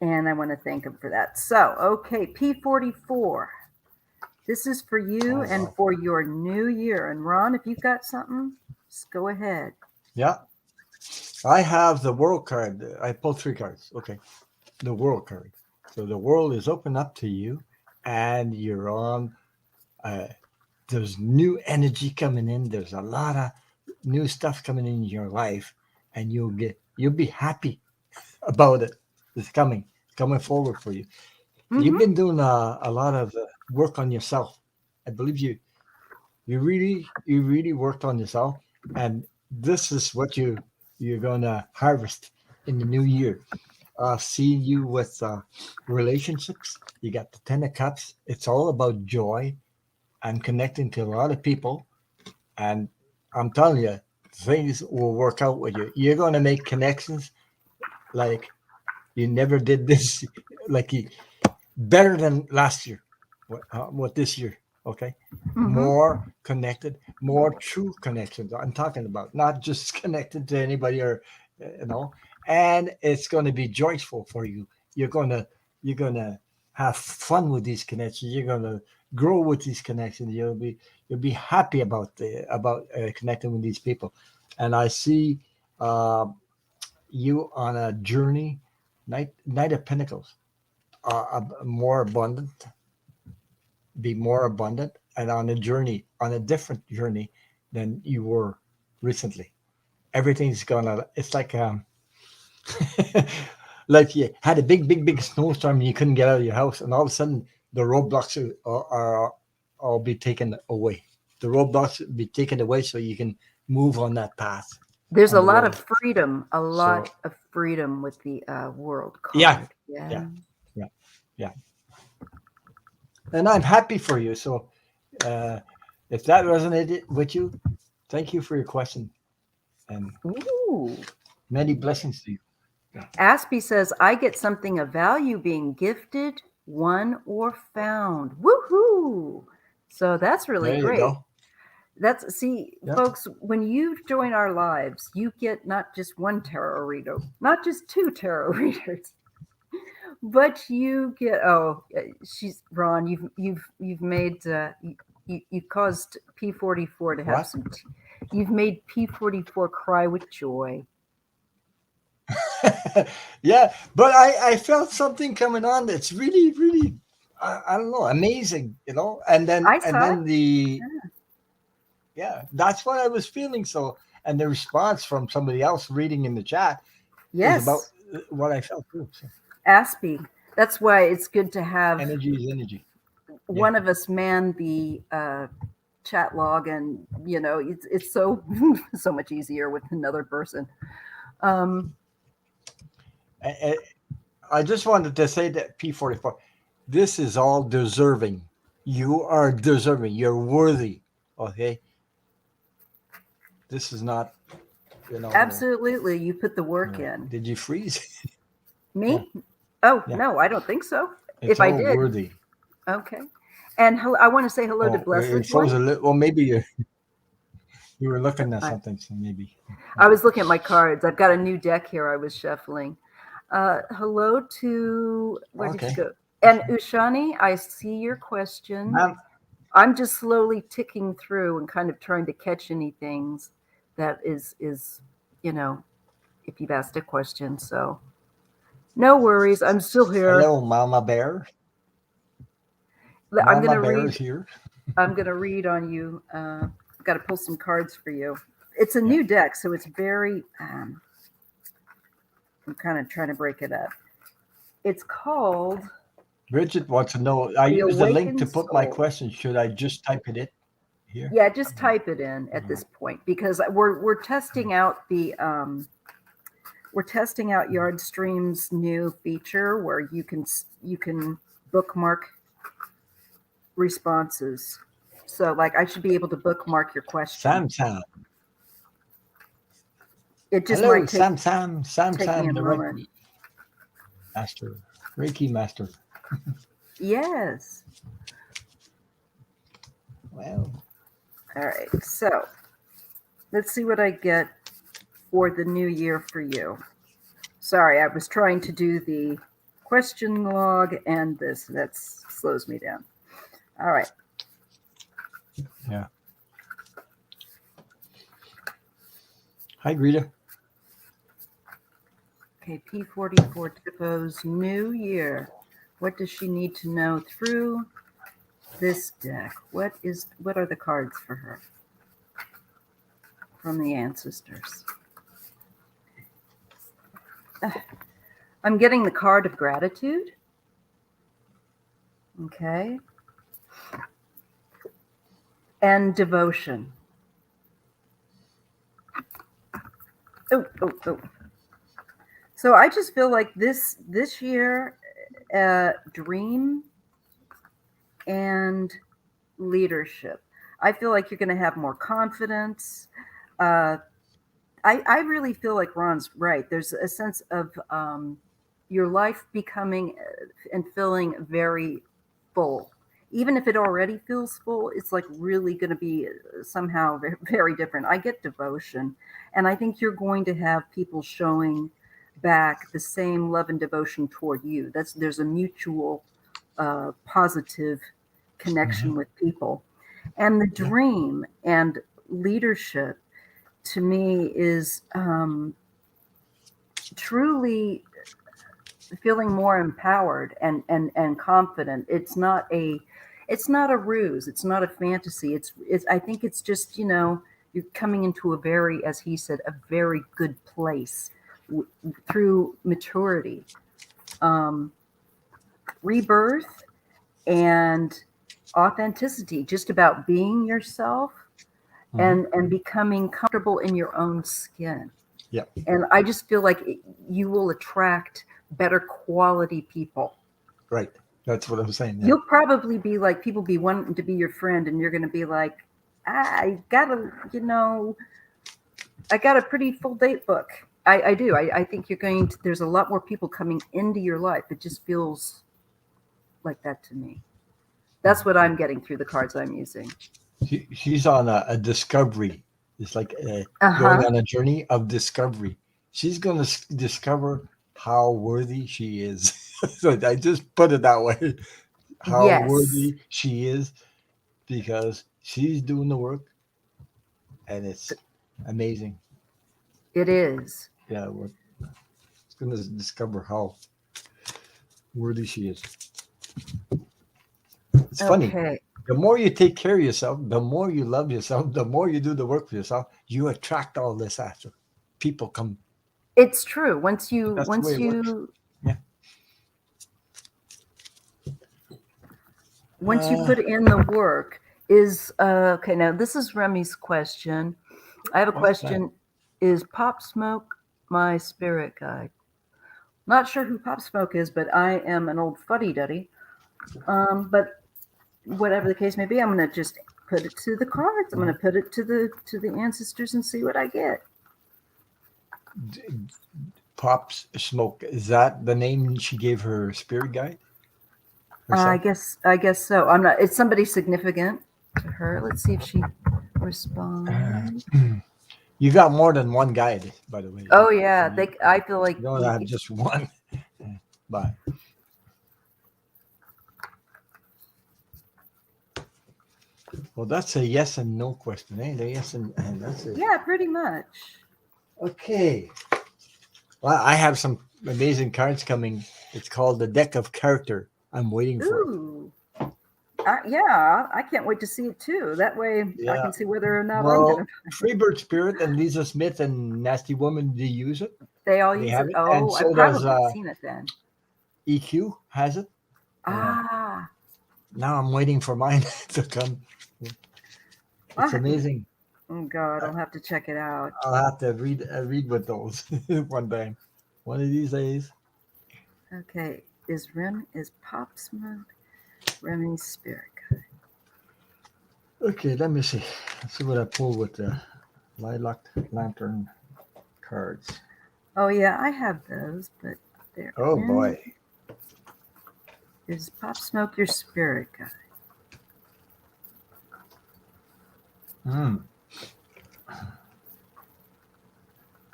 And I want to thank him for that. So, okay, P44. This is for you Oh, and wow. for your new year. And Ron, if you've got something, just go ahead. Yeah. I have the world card. I pulled three cards. Okay. The world card. So the world is open up to you and you're on. Uh, there's new energy coming in. There's a lot of new stuff coming in your life and you'll be happy about it. It's coming forward for you. You've Mm-hmm. been doing a lot of work on yourself. I believe you really worked on yourself, and this is what you're gonna harvest in the new year. See you with relationships. You got the Ten of Cups. It's all about joy and connecting to a lot of people. And I'm telling you, things will work out with you. You're gonna make connections like you never did this, like you better than last year. What this year? Okay, Mm-hmm. more connected, more true connections. I'm talking about not just connected to anybody or and it's going to be joyful for you. You're gonna have fun with these connections. You're gonna grow with these connections. You'll be happy about connecting with these people. And I see uh, you on a journey, Knight of Pentacles, more abundant, be more abundant, and on a journey, on a different journey than you were recently. Everything's gonna. It's like like you had a big snowstorm and you couldn't get out of your house, and all of a sudden the roadblocks are all be taken away. The roadblocks be taken away so you can move on that path There's on a the lot road. of freedom, a So lot of freedom with the world yeah, card. Yeah. yeah, yeah, yeah. And I'm happy for you. So uh, if that resonated with you, thank you for your question and Ooh. many blessings to you. Yeah. Aspie says, I get something of value being gifted, won, or found. Woohoo! So that's really There you great. go. See, Yeah. folks, when you join our lives, you get not just one tarot reader, not just two tarot readers. But you get she's Ron. You've made you caused P44 to have What? some. You've made P44 cry with joy. Yeah, but I felt something coming on that's really, really, I don't know, amazing, and then I saw it. the Yeah. yeah, that's what I was feeling. So, and the response from somebody else reading in the chat is about Yes, what I felt too. So Aspie. That's why it's good to have energy is energy. Yeah. one of us man the chat log, and it's so so much easier with another person. Um, I, I just wanted to say that P44, this is all deserving. You are deserving. You're worthy. Okay. This is not, you know, Absolutely, you put the work in. did you freeze? Yeah. Me? Oh Yeah. no, I don't think so. It's If I all did, worthy. okay. And I want to say hello to Oh, it Blessed's froze one. a little. Well, maybe you were looking at I, something, so maybe. I was looking at my cards. I've got a new deck here. I was shuffling. Hello to where did you Okay. go? And Ushani, I see your question. Ma'am, I'm just slowly ticking through and kind of trying to catch any things that is you know if you've asked a question. So no worries. I'm still here. hello, Mama Bear. I'm Mama gonna Bear read. is here. I'm gonna read on you. I've got to pull some cards for you. It's a Yeah. new deck, so it's very. I'm kind of trying to break it up. It's called Bridget wants to know. I the used the link to Awakened put my Soul. question. Should I just type it in here? Yeah, just type it in at this point because we're testing out the we're testing out Yardstream's new feature where you can bookmark responses. So like I should be able to bookmark your question. Sam Sam. It just Hello, might Sam Sam. Sam take me a Sam, the moment. Reiki master. Reiki master. Yes. Well, All right. So let's see what I get for the new year for you. Sorry, I was trying to do the question log and this. That slows me down. All right. yeah. Hi, Greta. Okay, P44 Typos, new year. What does she need to know through this deck? What are the cards for her from the ancestors? I'm getting the card of gratitude. Okay. And devotion. Oh. So I just feel like this year, dream and leadership. I feel like you're going to have more confidence. Uh, I really feel like Ron's right. There's a sense of your life becoming and feeling very full. Even if it already feels full, it's like really going to be somehow very, very different. I get devotion, and I think you're going to have people showing back the same love and devotion toward you. There's a mutual positive connection Mm-hmm. with people, and the Yeah. dream and leadership to me is truly feeling more empowered and confident. It's not a ruse. It's not a fantasy. It's I think it's just you're coming into a very, as he said, a very good place through maturity, um, rebirth, and authenticity. Just about being yourself Mm-hmm. and becoming comfortable in your own skin. Yeah. And I just feel like you will attract better quality people. Right. That's what I'm saying. Yeah. You'll probably be like, people be wanting to be your friend, and you're going to be like, I got a pretty full date book. I do. I think you're going to, there's a lot more people coming into your life. It just feels like that to me. That's what I'm getting through the cards I'm using. She's on a discovery. It's like Uh going huh. on a journey of discovery. She's going to discover how worthy she is. So I just put it that way. How Yes, worthy she is because she's doing the work and it's amazing. it is. Yeah, we're going to discover how worthy she is. It's funny. Okay. The more you take care of yourself, the more you love yourself, the more you do the work for yourself, you attract all this after. People come. It's true. Once you That's the way once it works. you Yeah. once you Uh, put in the work is okay, now this is Remy's question. I have a what's that? question. Is Pop Smoke my spirit guide? Not sure who Pop Smoke is, but I am an old fuddy duddy. But whatever the case may be, I'm going to just put it to the cards. I'm going to put it to the ancestors and see what I get. Pops Smoke. Is that the name she gave her spirit guide I herself? guess so. I'm not. It's somebody significant to her. Let's see if she Uh, responds. you got more than one guide, by the way. Oh yeah, they. I feel like You don't have just one. But well, that's a yes and no question, eh? The yes and that's it. yeah, pretty much. Okay. Well, I have some amazing cards coming. It's called the Deck of Character. I'm waiting for it. Ooh, yeah, I can't wait to see it too. That way, I Yeah. can see whether or not I'm Well, gonna. Freebird Spirit and Lisa Smith and Nasty Woman, they use it. They all They use have it. it, and Oh, I've so does probably seen it then. EQ has it. Uh, Ah, now I'm waiting for mine to come. It's I, amazing. oh God, I- I'll have to check it out. I'll have to read with those one time, one of these days. Okay, is Pop Smoke Remy's spirit guide? Okay, let me see. Let's see what I pull with the lilac lantern cards. Oh yeah, I have those, but they're Oh in. boy. Is Pop Smoke your spirit guide? Hmm.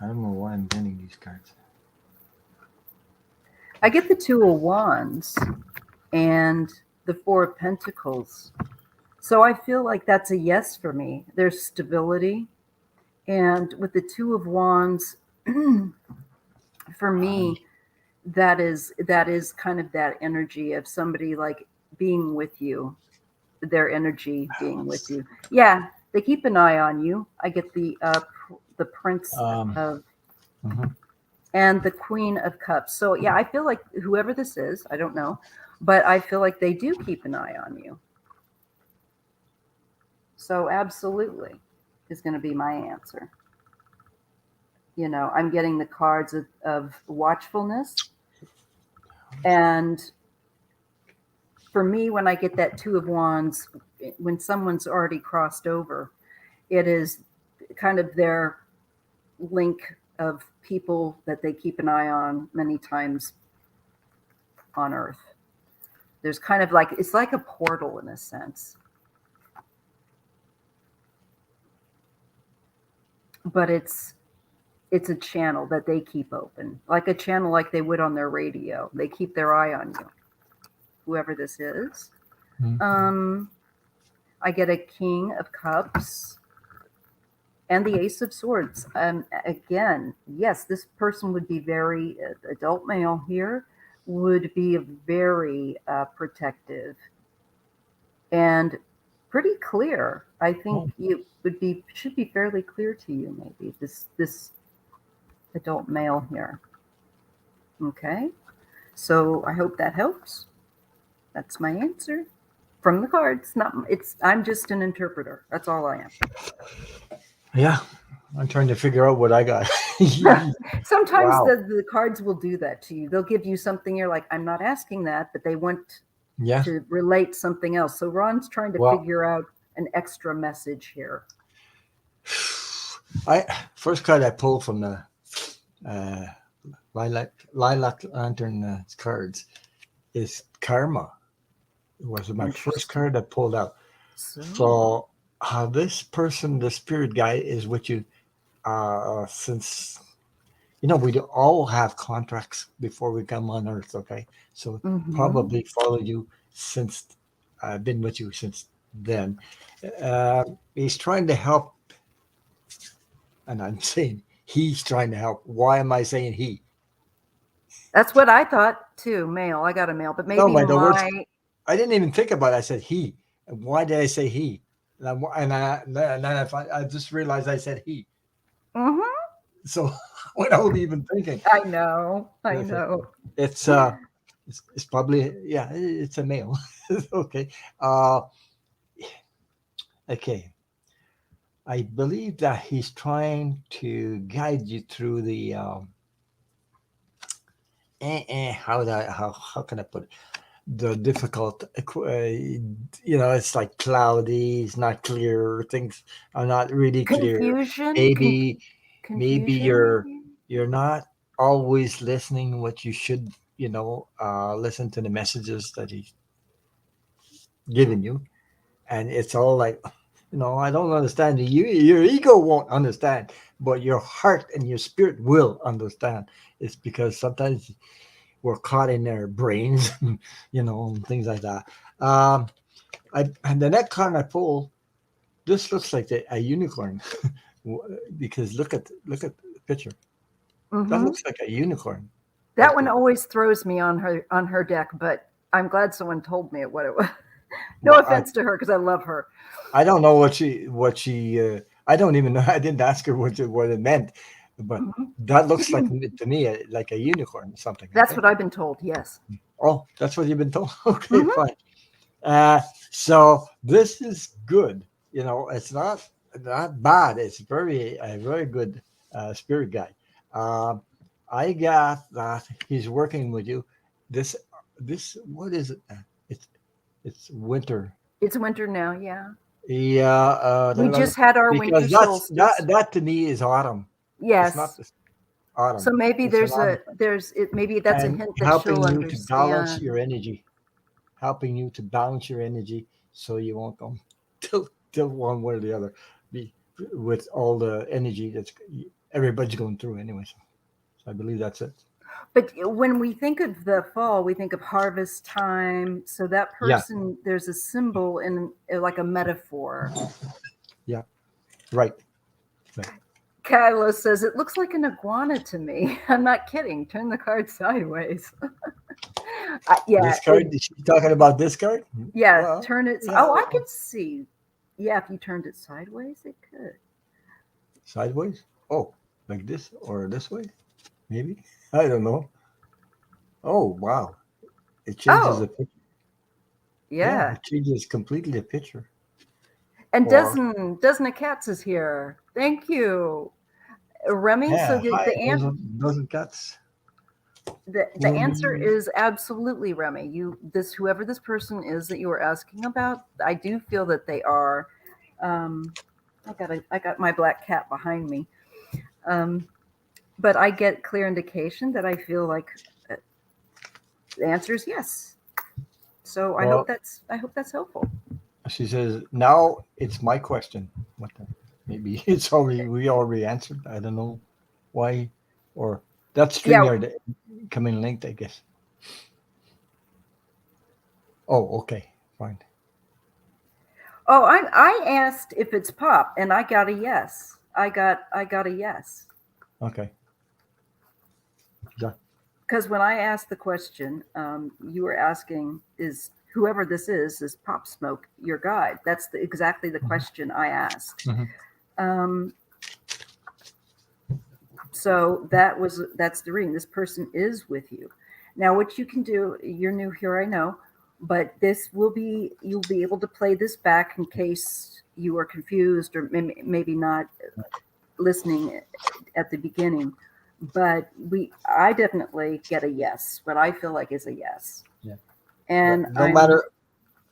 I don't know why I'm getting these cards. I get the Two of Wands and the Four of Pentacles. So I feel like that's a yes for me. There's stability. And with the Two of Wands, for Um, me, that is kind of that energy of somebody like being with you, their energy being with you. Yeah, they keep an eye on you. I get the Prince um, of mhm. and the Queen of Cups. So yeah, I feel like whoever this is, I don't know, but I feel like they do keep an eye on you. So absolutely is going to be my answer. I'm getting the cards of watchfulness. And for me, when I get that Two of Wands, when someone's already crossed over, it is kind of their link of people that they keep an eye on many times on Earth. There's kind of like, it's like a portal in a sense, but it's a channel that they keep open, like a channel like they would on their radio. They keep their eye on you, whoever this is. Mhm. Um, I get a King of Cups and the Ace of Swords. Again, yes, this person would be very adult male here, would be very protective and pretty clear. I think Oh, it should be fairly clear to you, maybe this adult male here. Okay, so I hope that helps. That's my answer from the cards. Not it's. I'm just an interpreter. That's all I yeah. I'm trying to figure out what I got. am. Sometimes Wow. the cards will do that to you. They'll give you something you're like, I'm not asking that, but they want Yeah. to relate something else. So Ron's trying to Well, figure out an extra message here. I first card I pulled from the uh, lilac lantern cards is karma. It was my first Interesting. card I pulled out. So So this person, the spirit guy, is with you since We do all have contracts before we come on Earth. Okay, so Hmm. probably followed you since I've been with you since then. He's trying to help, and I'm saying he's trying to help. Why am I saying he? That's what I thought too. Male. I got a male, but No, maybe my the words. my. I didn't even think about it. I said he. And why did I say he? And then I just realized I said he. Hmm. So what I was even thinking? I know. I Okay, know. it's uh, it's probably yeah, it's a male. Okay, uh, okay. I believe that he's trying to guide you through the how can I put it? The difficult it's like cloudy, it's not clear, things are not really clear. Confusion. maybe maybe Confusion. you're not always listening what you should, listen to the messages that he's giving you, and it's all like, I don't understand. Your ego won't understand, but your heart and your spirit will understand. It's because sometimes we're caught in their brains, and things like that. um and the next card I pull, this looks like a unicorn. Because look at the picture. That Hmm. looks like a unicorn. That Like one the always throws me on her deck, but I'm glad someone told me what it was. No well, I offense to her, because I love her. I don't know what she I don't even know. I didn't ask her what it meant, but Mhm. that looks like to me like a unicorn or something. That's Okay. what I've been told. Yes. Oh, that's what you've been told. Okay, Hmm. fine. Uh, so this is good. It's not bad. It's a very good spirit guide. Um, I got that he's working with you. This this what is it? It's it's winter. It's winter now. Yeah. Yeah, We just had our winter because that's solstice. that to me is autumn. It's not Yes. this autumn. So maybe It's an there's autumn, maybe that's a and hint that helping she'll you to balance understand. your energy, helping you to balance your energy so you won't go tilt one way or the other, be with all the energy that's everybody's going through anyway. So I believe that's it. But when we think of the fall, we think of harvest time. So that Yeah, person, there's a symbol in like a metaphor. yeah, right. Right. Kyla says it looks like an iguana to me. I'm not kidding. Turn the card sideways. Yeah, This card, is she talking about this card? yeah. Well, Turn it. yeah, Oh, I could see. Yeah, if you turned it sideways, it could. sideways. Oh, like this or this way, maybe. I don't know. Oh, wow. It changes the Oh, picture. Yeah, yeah. it changes completely the picture. And Or doesn't a cats is here. Thank you, Remy. So yeah, hi, the doesn't cats. the answer is absolutely Remy. Whoever this person is that you were asking about, I do feel that they are. Um, I got my black cat behind me. Um, but I get clear indication that I feel like the answer is yes. So Well, I hope that's helpful. she says, now it's my question. What the? Maybe we already answered. I don't know why. Or that Yeah. StreamYard coming linked, I guess. Oh, okay. Fine. Oh, I asked if it's pop, and I got a yes. I got a yes. Okay. Done. Because when I asked the question, you were asking, is whoever this is Pop Smoke your guide? That's exactly the Mhm, question I asked. mhm. Um, so that's the reading. This person is with you. Now, what you can do, you're new here, I know, but you'll be able to play this back in case you are confused or maybe not listening at the beginning. But I definitely get a yes. What I feel like is a yes. Yeah. And But no I'm matter,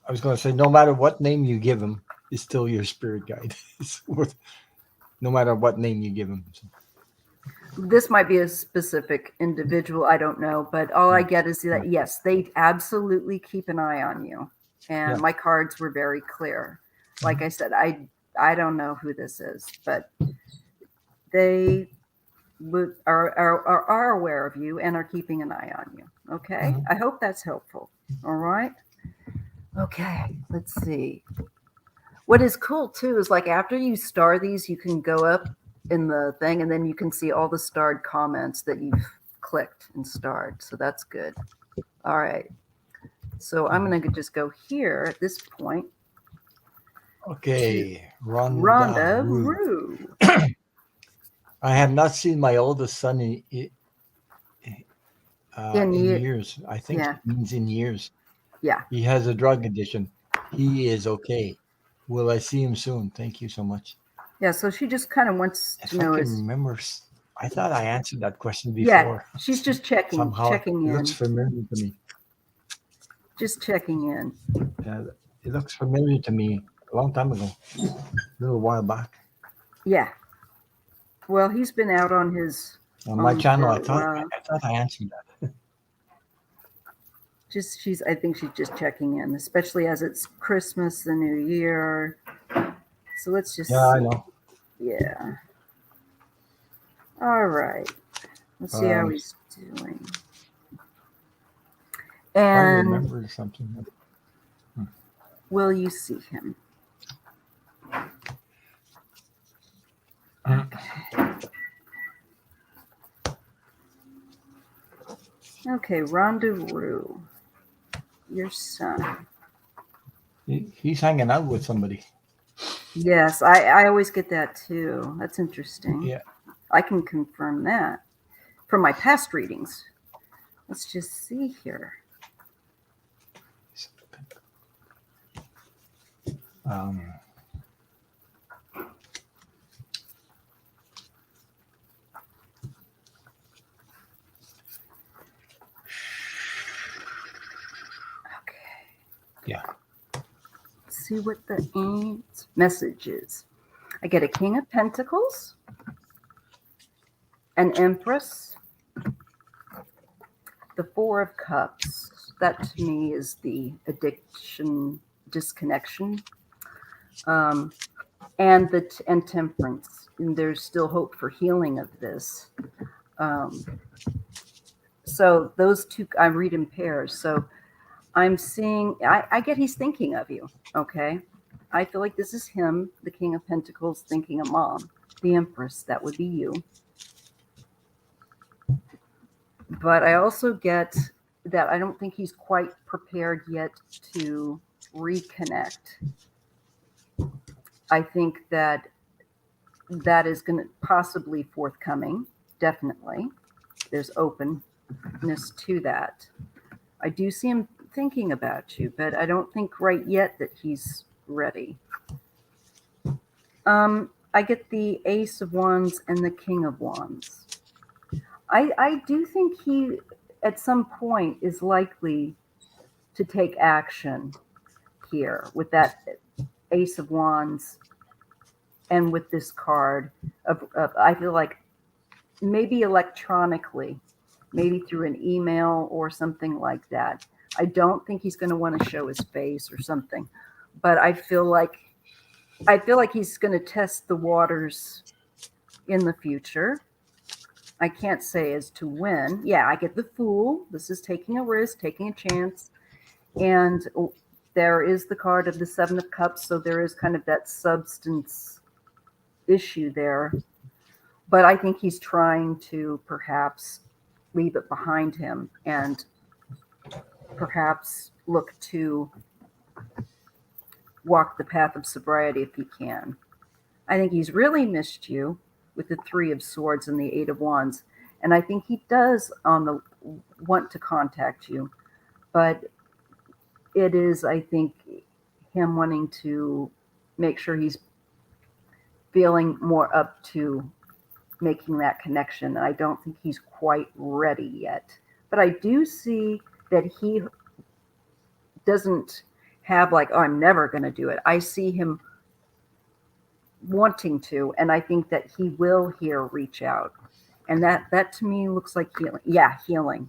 I was going to say, no matter what name you give him, it's still your spirit guide. No matter what name you give him. So, this might be a specific individual, I don't know, but all I yeah. get is Yeah. that yes, they absolutely keep an eye on you. And Yeah. my cards were very clear. Like Mhm. I said, I don't know who this is, but they are aware of you and are keeping an eye on you. Okay, Mhm. I hope that's helpful. All right. Okay, let's see. What is cool too is like after you star these, you can go up in the thing and then you can see all the starred comments that you've clicked and starred. So that's good. All right. So I'm going to just go here at this point to Okay, Rhonda Rhonda Rue. Rue. I have not seen my oldest son In in you, years. I think yeah, it means in years. yeah, He has a drug addiction. He is okay. Will I see him soon? Thank you so much. yeah. So she just kind of wants to If I know can is, remember, I thought I answered that question yeah, before. she's just checking, Somehow checking it looks in, familiar to me. just checking in. Uh, it looks familiar to me a long time ago, a little while back. Yeah. Well, he's been out on his On my own channel, for a while. I thought I answered that. Just she's I think she's just checking in, especially as it's Christmas, the New Year. So let's Yeah, just I see. know. Yeah. All right. Let's see how Um, he's doing. trying to And remember something. Hmm. will you see him? Mm. Okay, Rendezvous. Your son. He's hanging out with somebody. Yes, I always get that too. That's interesting. Yeah. I can confirm that from my past readings. Let's just see here. Um, Okay. yeah. Let's see what the message is. I get a King of Pentacles, an Empress, the Four of Cups. That to me is the addiction, disconnection, um, and Temperance. And there's still hope for healing of this. Um, so those two I read in pairs. So I'm seeing. I get he's thinking of you. Okay, I feel like this is him, the King of Pentacles, thinking of Mom, the Empress. That would be you. But I also get that I don't think he's quite prepared yet to reconnect. I think that that is going to possibly forthcoming. Definitely. There's openness to that. I do see him thinking about you, but I don't think right yet that he's ready. I get the Ace of Wands and the King of Wands. I do think he, at some point, is likely to take action here with that Ace of Wands and with this card I feel like maybe electronically, maybe through an email or something like that. I don't think he's going to want to show his face or something, but I feel like he's going to test the waters in the future. I can't say as to when. Yeah, I get the Fool. This is taking a risk, taking a chance. And there is the card of the Seven of Cups. So there is kind of that substance issue there. But I think he's trying to perhaps leave it behind him and perhaps look to walk the path of sobriety if he can. I think he's really missed you with the Three of Swords and the Eight of Wands. And I think he does want to contact you, but it is, I think, him wanting to make sure he's feeling more up to making that connection. I don't think he's quite ready yet. But I do see that he doesn't have like, oh, I'm never going to do it. I see him wanting to, and I think that he will here reach out. And that to me looks like healing. Yeah, healing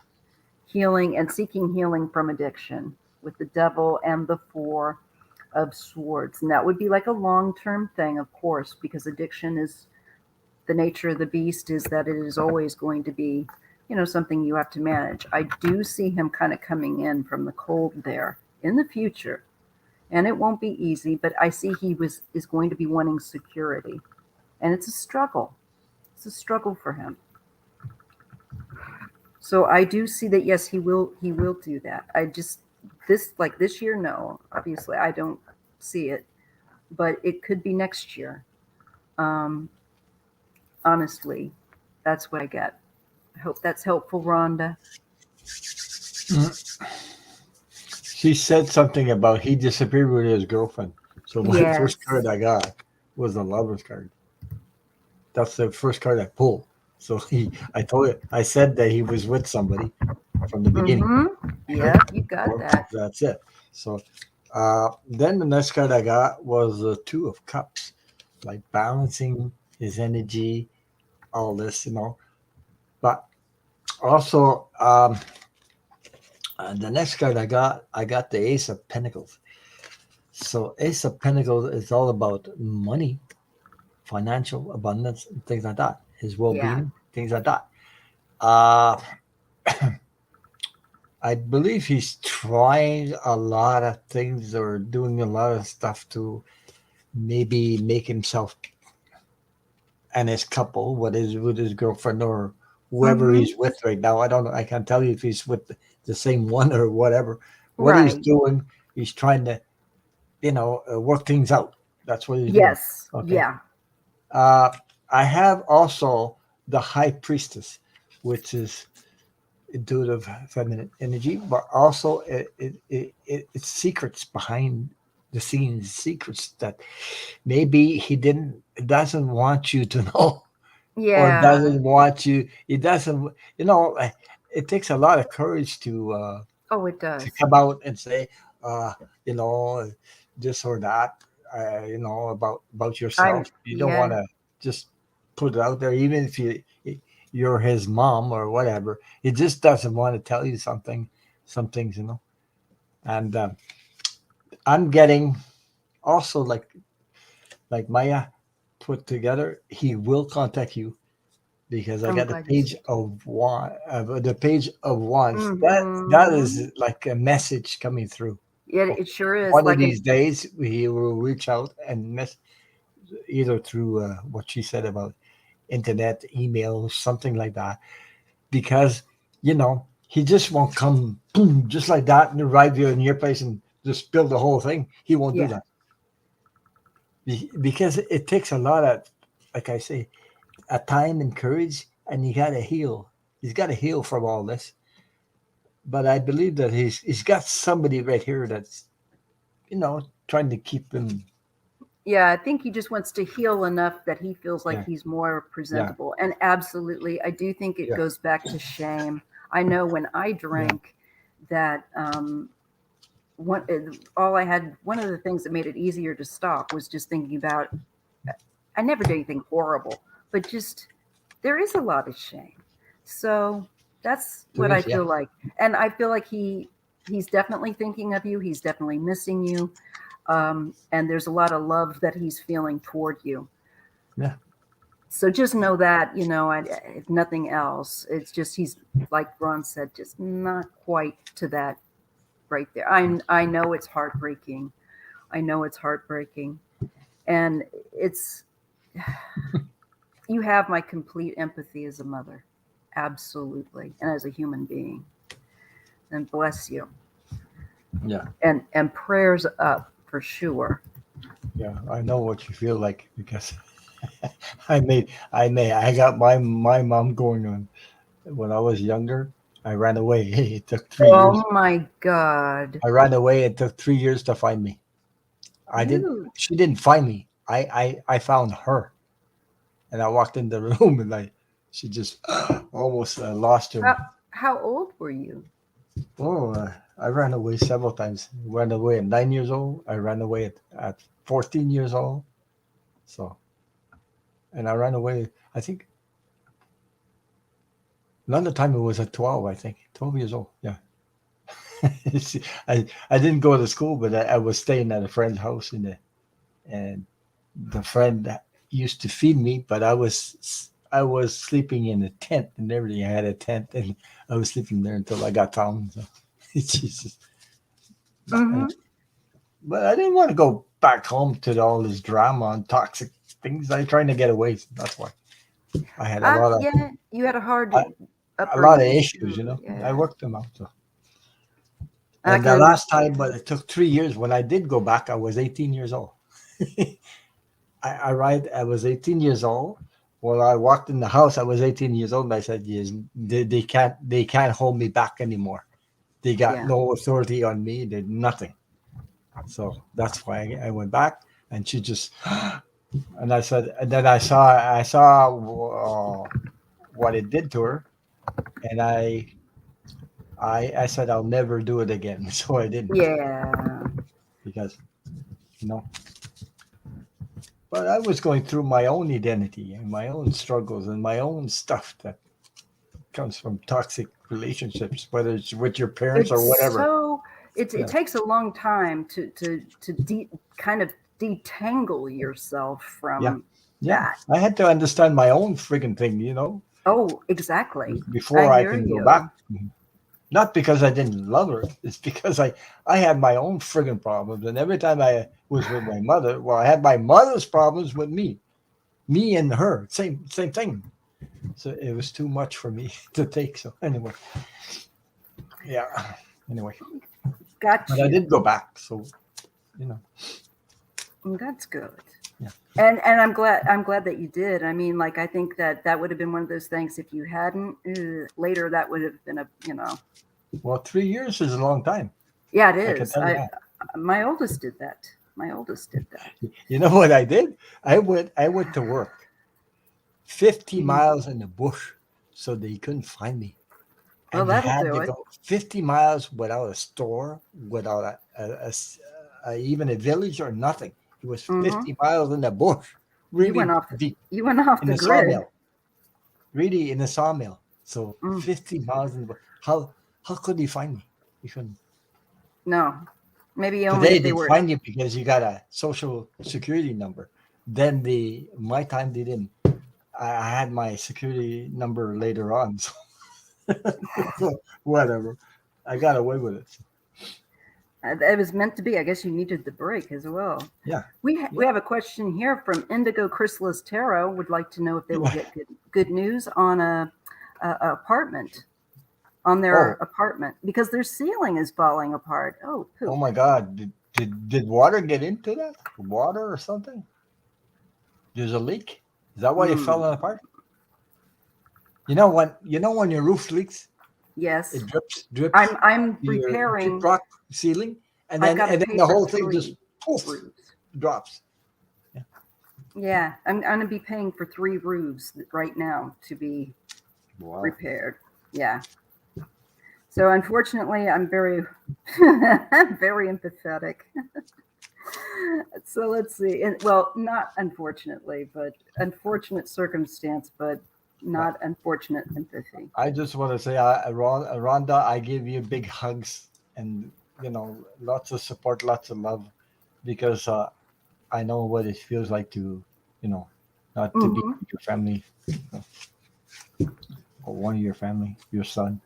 and seeking healing from addiction with the Devil and the Four of Swords. And that would be like a long-term thing, of course, because addiction is the nature of the beast is that it is always going to be, something you have to manage. I do see him kind of coming in from the cold there in the future, and it won't be easy, but I see is going to be wanting security, and it's a struggle. It's a struggle for him. So I do see that, yes, he will do that. I just this year, no, obviously I don't see it, but it could be next year. Um, Honestly, that's what I get. I hope that's helpful, Rhonda. She said something about he disappeared with his girlfriend. So my first Yes. card I got was the lover's card. That's the first card I pulled. So I said that he was with somebody from the beginning. Mm-hmm. Yep, you got Well, that. that's it. So then the next card I got was the Two of Cups, like balancing his energy, all this. But also, the next card I got the Ace of Pentacles. So Ace of Pentacles is all about money, financial abundance, and things like that. His Yeah. well-being, things like that. Uh, I believe he's trying a lot of things or doing a lot of stuff to maybe make himself and his couple, with his girlfriend or whoever Mm-hmm. he's with right now. I don't know. I can't tell you if he's with the same one or whatever. What he's Right. doing, he's trying to, work things out. That's what he's doing. Yes. Okay. Yeah. Uh, I have also the High Priestess, which is intuitive feminine energy, but also it's secrets behind the scenes, secrets that maybe he doesn't want you to know, or Yeah. doesn't want you. He doesn't. It takes a lot of courage Oh, it to does. come out and say, uh, you know, this or that, about I'm. yourself. You don't want Yeah. to just put it out there, even if you're his mom or whatever. He just doesn't want to tell you some things. And I'm getting also like Maya put together. He will contact you because I I'm got the glad you page said that. of one, the page of wands. That Mm-hmm. is like a message coming through. It sure is One of like an. these days, he will reach out and either through what she said about internet, email, something like that, because he just won't come boom, just like that and arrive here in your place and just build the whole thing. He won't do Yeah. that because it takes a lot of, like I say, a time and courage, and you got to heal. He's got to heal from all this. But I believe that he's got somebody right here that's trying to keep him. Yeah, I think he just wants to heal enough that he feels like Yeah, he's more yeah, presentable. And absolutely, I do think it yeah, goes back to shame. I know when I yeah, drank that one of the things that made it easier to stop was just thinking about I never did anything horrible, but just there is a lot of shame. So that's there what I is. Yeah, feel like. And I feel like he's definitely thinking of you. He's definitely missing you. And there's a lot of love that he's feeling toward you. yeah, So just know that, if nothing else, it's just he's like Ron said, just not quite to that right there. I know it's heartbreaking. I know it's heartbreaking, and it's you have my complete empathy as a mother, absolutely, and as a human being. And bless you, yeah, and prayers up for sure. yeah. I know what you feel like because I got my mom going on when I was younger. I ran away. It took 3 years. Oh my God, I ran away. It took 3 years to find me. I didn't. you! She didn't find me. I found her, and I walked in the room, and she just almost lost her. How old were you? Oh, I ran away several times. Ran away at 9 years old. I ran away at 14 years old. So, and I ran away. I think another time it was at 12. I think 12 years old. Yeah. I didn't go to school, but I was staying at a friend's house and the friend used to feed me, but I was sleeping in a tent and everything. I had a tent and I was sleeping there until I got found. So Jesus. But, Mm-hmm. but I didn't want to go back home to all this drama and toxic things. I trying to get away. That's why I had Yeah, you had a hard a lot of upbringing issues. too. I Yeah, worked them out. So. I And can the last time, understand. but it took 3 years. When I did go back, I was 18 years old. I was 18 years old. When I walked in the house, I was 18 years old. And I said, yes, they can't hold me back anymore. They got Yeah. no authority on me. They did nothing. So that's why I went back. And she just, and I said, and then I saw what it did to her. And I said, I'll never do it again. So I didn't Yeah. because, you know, but I was going through my own identity and my own struggles and my own stuff that comes from toxic relationships, whether it's with your parents or It's whatever. so it Yeah, takes a long time to kind of detangle yourself yeah, from yeah. that. I had to understand my own friggin' thing, Oh, exactly. I before I hear can go back. you. Not because I didn't love her, it's because I had my own friggin' problems, and every time I was with my mother, well, I had my mother's problems with me and her, same thing. So it was too much for me to take. So anyway, yeah. Anyway, but Got I you. did go back. So you know, That's good. yeah. And I'm glad that you did. I mean, like I think that would have been one of those things if you hadn't later that would have been a. Well, 3 years is a long time. Yeah, it I can is. tell you I that. my oldest did that. My oldest did that. You know what I did? I went to work 50 Mhm. miles in the bush so they couldn't find me. Well, And you that'll had do to it. go 50 miles without a store, without even a village or nothing. It was Hmm. You 50 miles in the bush, went really off. deep, You went off in the a grid. sawmill, really in a sawmill. So Mm, 50 miles in the bush. How could you find me? You couldn't. no, maybe only Today if they they were. find you because you got a social security number. Then my time they didn't. I had my security number later on, so whatever. I got away with it. It was meant to be. I guess you needed the break as well. Yeah, We yeah. have a question here from Indigo Chrysalis Tarot. Would like to know if they will get good news on a apartment on their Oh, apartment because their ceiling is falling apart. Oh, oh poop. my God! Did water get into that? Water or something? There's a leak. Is that why it Mm, fell apart? You know when your roof leaks, yes, it drips I'm to your repairing. sheetrock ceiling, and I've then got to and then pay the for whole thing just 3 poof roofs. drops. Yeah. Yeah, I'm going to be paying for 3 roofs right now to be Wow. repaired. Yeah. So unfortunately, I'm very, very empathetic. So let's see. And, well, not unfortunately, but unfortunate circumstance, but Yeah. not unfortunate empathy. I just want to say, Rhonda, I give you big hugs and lots of support, lots of love, because I know what it feels like to, you know, not to be Hmm. with your family, or one of your family, your son.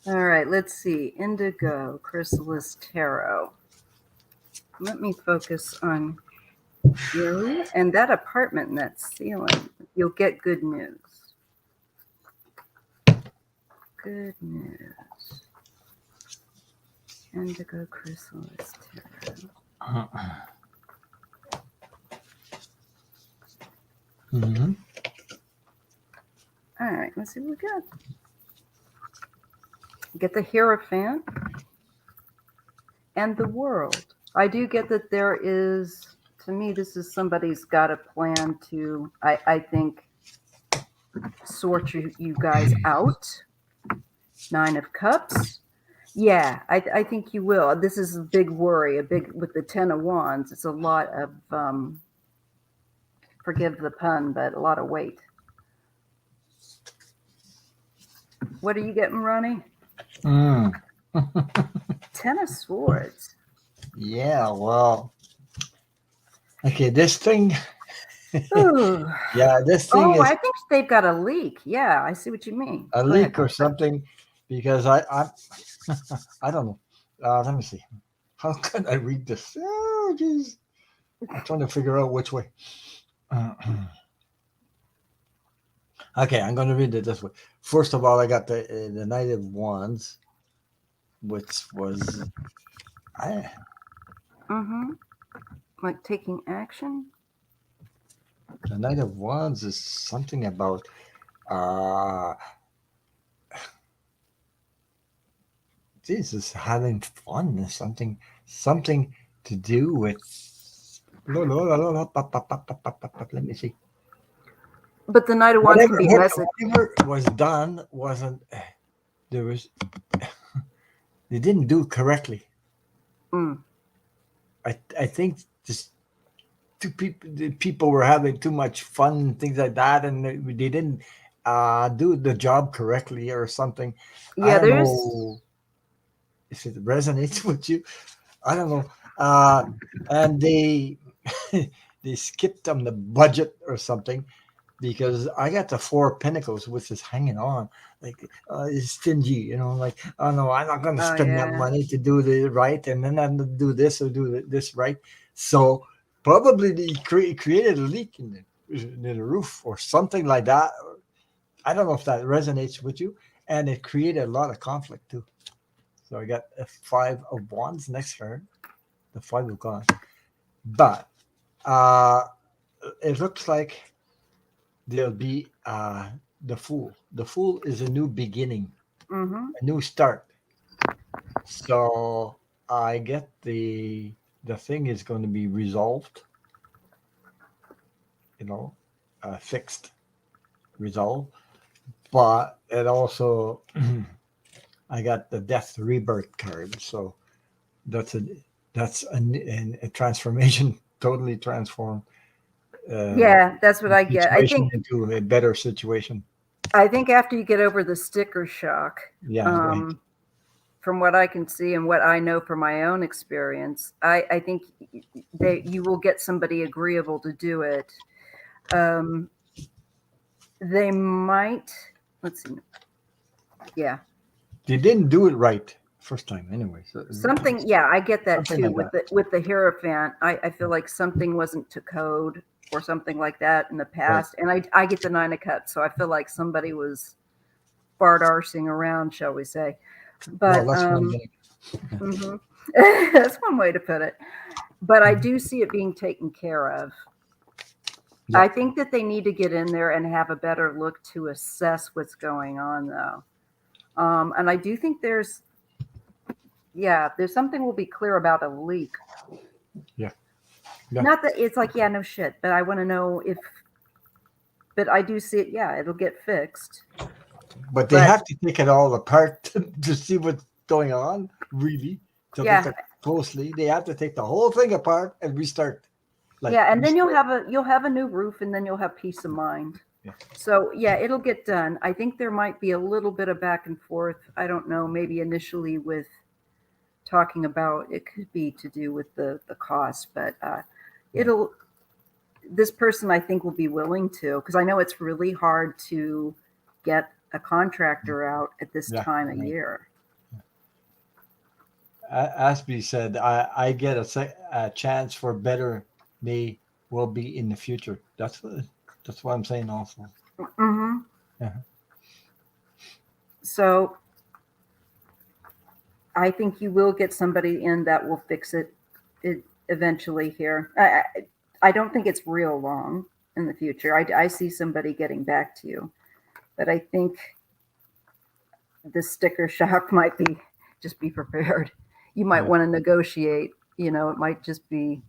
All right, let's see. Indigo, Chrysalis Tarot. Let me focus on you and that apartment and that ceiling. You'll get good news. Good news. Indigo, Chrysalis Tarot. Mm-hmm. All right, let's see what we got. Get the Hierophant and the World. I do get that there is, to me, this is somebody's got a plan to, I think, sort you guys out. 9 of Cups. Yeah, I think you will. This is a big worry, a big, with the 10 of Wands. It's a lot of, forgive the pun, but a lot of weight. What are you getting, Ronnie? Mm. 10 of Swords. Yeah, well, Okay, this thing. Ooh. Yeah, this thing Oh, is I think they've got a leak. Yeah, I see what you mean. a Go ahead. leak or something because I I don't know. Let me see. How can I read this? Oh, jeez. I'm trying to figure out which way. Okay, I'm going to read it this way. First of all, I got the Knight of Wands, which was I Mm-hmm. Like taking action. the Knight of Wands is something about uh Jesus having fun or something to do with. Let me see. But the Knight of Wands can Whatever, be a message. whatever was done wasn't there was they didn't do correctly. Mm. I think just two people the people were having too much fun and things like that, and they didn't do the job correctly or something. I Yeah, don't there's. know if it resonates with you. I don't know. And they they skipped on the budget or something because I got the Four of Pentacles, which is hanging on. Like it's stingy, like, oh no, I'm not going to Oh spend that yeah. money to do the right, and then I'm going to do this or do this right. So probably they created a leak in the roof or something like that. I don't know if that resonates with you, and it created a lot of conflict too. So I got a Five of Wands next card, the Five of Wands, but uh, it looks like there'll be the Fool. The Fool is a new beginning, Mm-hmm. a new start. So I get the thing is going to be resolved, fixed, resolved. But it also I got the Death Rebirth card, so that's a a transformation, totally transformed uh, Yeah, that's what I get. situation into a better situation. I think after you get over the sticker shock, Yeah, right. um, from what I can see and what I know from my own experience, I think that you will get somebody agreeable to do it. Um, they might. Let's see. Yeah, They didn't do it right first time anyway. So something. Yeah, I get that something too like with that. the Hierophant. I feel like something wasn't to code or something like that in the Right. past, and I get the Nine of Cups, so I feel like somebody was fart arsing around, shall we say? Well, But that's one thing. mhm. That's one way to put it. But I do see it being taken care of. Yeah. I think that they need to get in there and have a better look to assess what's going on, though. And I do think there's something will be clear about a leak. Yeah. Yeah. Not that it's like, yeah, no shit, but I want to know if, but I do see it, yeah, it'll get fixed. But they But have to take it all apart to see what's going on, really, to look yeah, at closely. They have to take the whole thing apart and restart. Like yeah, and then restart. you'll have a new roof and then you'll have peace of mind. Yeah. So yeah, it'll get done. I think there might be a little bit of back and forth. I don't know, maybe initially with talking about it could be to do with the cost, but Yeah. it'll this person I think will be willing to because I know it's really hard to get a contractor out at this Yeah. time of Right. year. Asby said, I get a chance for better may will be in the future. That's what I'm saying also. Hmm. Yeah. So I think you will get somebody in that will fix it eventually here. I don't think it's real long in the future. I see somebody getting back to you, but I think the sticker shock might be just be prepared. You might Yeah. want to negotiate. It might just be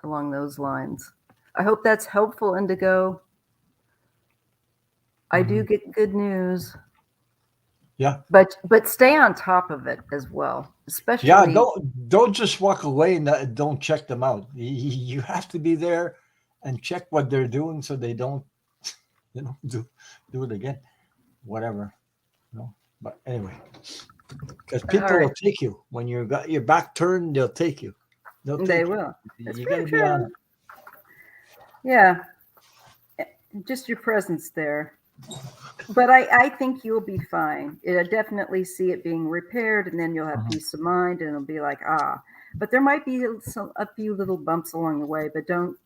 along those lines. I hope that's helpful, Indigo. I do Mhm. get good news, Yeah. but stay on top of it as well, Yeah. especially. Don't just walk away and don't check them out. You have to be there and check what they're doing so they don't do it again. Whatever. But anyway, because All people right. will take you when you got your back turned, they'll take you. They'll They take it. will. That's You got very to be true. honest. Yeah, just your presence there. But I think you'll be fine. I definitely see it being repaired, and then you'll have Mhm. peace of mind, and it'll be like, ah. But there might be a few little bumps along the way, but don't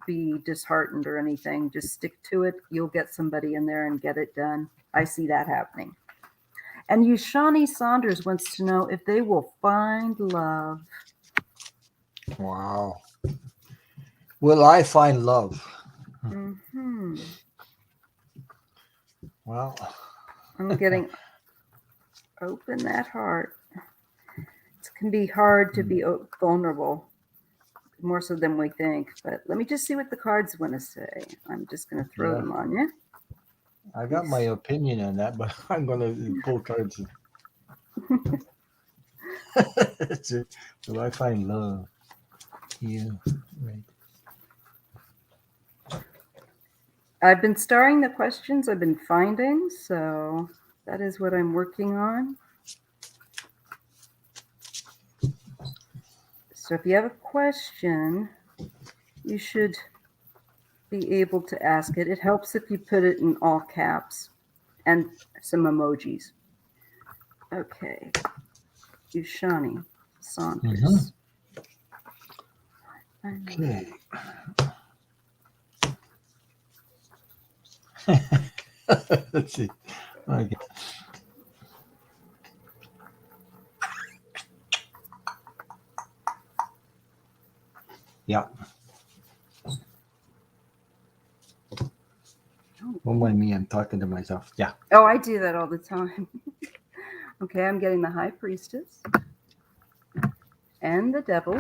be disheartened or anything. Just stick to it. You'll get somebody in there and get it done. I see that happening. And Shawnee Saunders wants to know if they will find love. Wow. Will I find love? Hmm. Well, I'm getting open that heart. It can be hard to be vulnerable, more so than we think. But let me just see what the cards want to say. I'm just going to throw yeah, them on you. I got my opinion on that, but I'm gonna pull cards. Will I find love? Yeah, right. I've been starring the questions I've been finding, so that is what I'm working on. So if you have a question, you should be able to ask it. It helps if you put it in all caps and some emojis. Okay, Shawnee Mm-hmm. Saunders. Okay. Let's see. Okay. Yeah. Don't mind me. I'm talking to myself. Yeah. Oh, I do that all the time. Okay, I'm getting the High Priestess and the Devil.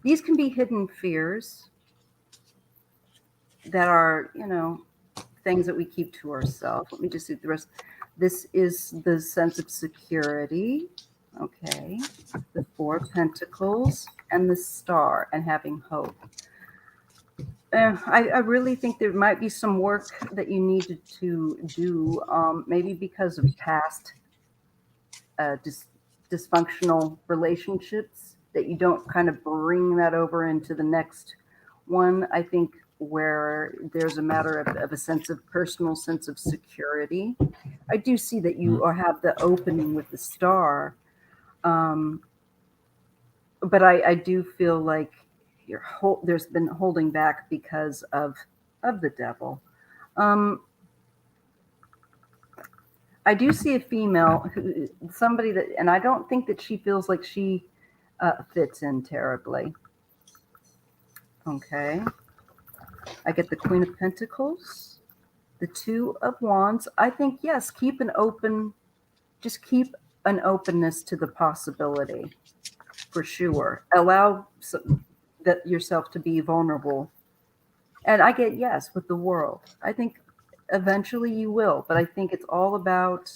These can be hidden fears that are, things that we keep to ourselves. Let me just see the rest. This is the sense of security. Okay. The Four of Pentacles and the Star and having hope. I really think there might be some work that you need to do, maybe because of past dysfunctional relationships, that you don't kind of bring that over into the next one. I think where there's a matter of a sense of personal sense of security. I do see that you have the opening with the Star, um, but I do feel like there's been holding back because of the Devil. Um, I do see a female, somebody that, and I don't think that she feels like she fits in terribly. Okay. I get the Queen of Pentacles, the Two of Wands. I think, yes, just keep an openness to the possibility, for sure. Allow that yourself to be vulnerable. And I get yes with the World. I think eventually you will, but I think it's all about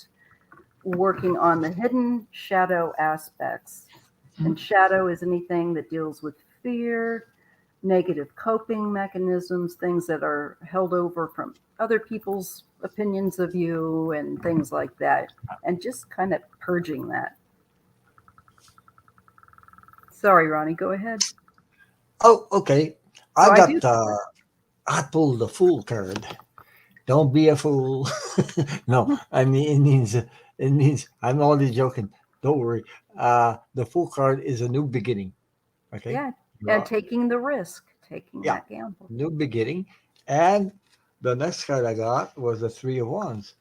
working on the hidden shadow aspects. And shadow is anything that deals with fear, negative coping mechanisms, things that are held over from other people's opinions of you, and things like that. And just kind of purging that. Sorry, Ronnie, go ahead. Oh, okay. Oh, I I do. got. I pulled the Fool card. Don't be a fool. No, I mean it means I'm only joking. Don't worry. The Fool card is a new beginning. Okay. Yeah. And Well, taking the risk, taking yeah, that gamble. new beginning. And the next card I got was the Three of Wands.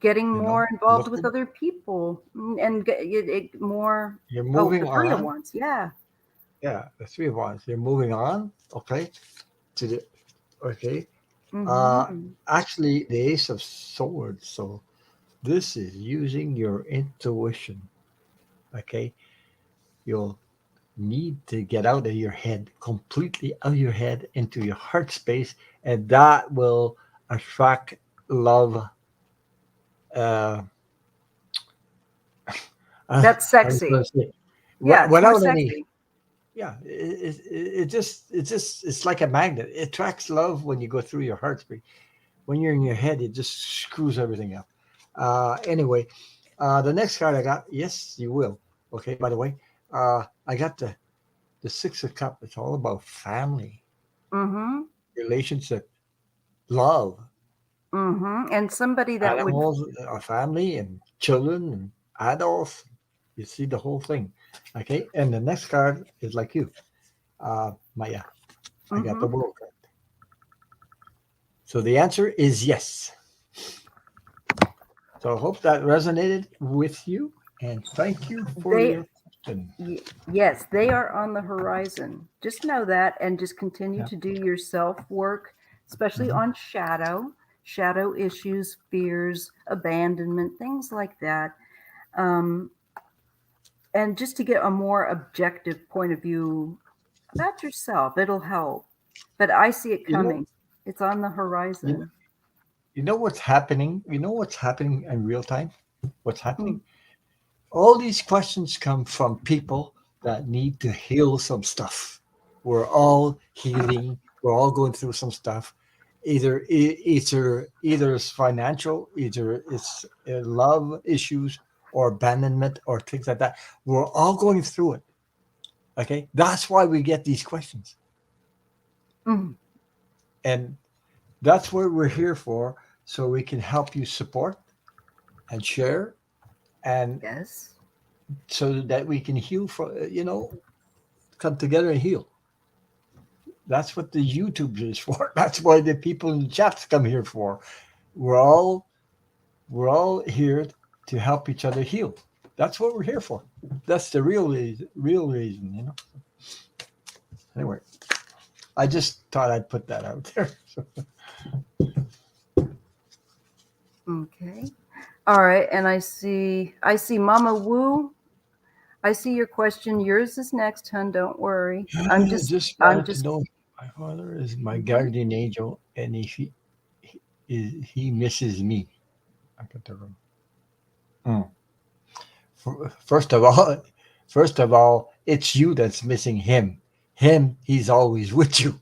Getting You know, more involved with looking, other people, and get it more. you're Oh, moving the Three of on. Wands. Yeah. Yeah, the Three of Wands. You're moving on. Okay. To the okay. Uh, Hmm. actually, the Ace of Swords. So this is using your intuition. Okay, you'll need to get out of your head, completely out of your head into your heart space, and that will attract love. Uh, That's I was going sexy. to say, Yeah, it's more without any, sexy. yeah, it's like a magnet. It attracts love when you go through your heart space. When you're in your head, it just screws everything up. Anyway, the next card I got, yes, you will. Okay, by the way, I got the Six of Cup. It's all about family, Mm-hmm. relationship, love, Mm-hmm. And somebody that would, animals, family, and children, and adults. You see the whole thing. Okay, and the next card is like you, Maya. I got mm-hmm. the World card. So the answer is yes. So I hope that resonated with you, and thank you for They, your question. yes, they are on the horizon. Just know that and just continue Yeah. to do your self work, especially Mhm. on shadow issues, fears, abandonment, things like that. Um, and just to get a more objective point of view about yourself, it'll help. But I see it You know, coming. It's on the you know, horizon. you know what's happening. You know what's happening in real time. What's happening? Mm, All these questions come from people that need to heal some stuff. We're all healing. We're all going through some stuff. Either it's financial, either it's love issues or abandonment or things like that. We're all going through it. Okay, that's why we get these questions, mm, and that's what we're here for. So we can help you support and share, and yes. so that we can heal for come together and heal. That's what the YouTube is for. That's why the people in the chats come here for. We're all we're all here to help each other heal. That's what we're here for. That's the real reason, Anyway, I just thought I'd put that out there. Okay. All right. And I see Mama Wu. I see your question. Yours is next, hun. Don't worry. I just I'm wanted to just, know if my father is my mhm. guardian angel, and if he misses me. I got the room. Mm. First of all, first of all, it's you that's missing him. Him, he's always with you.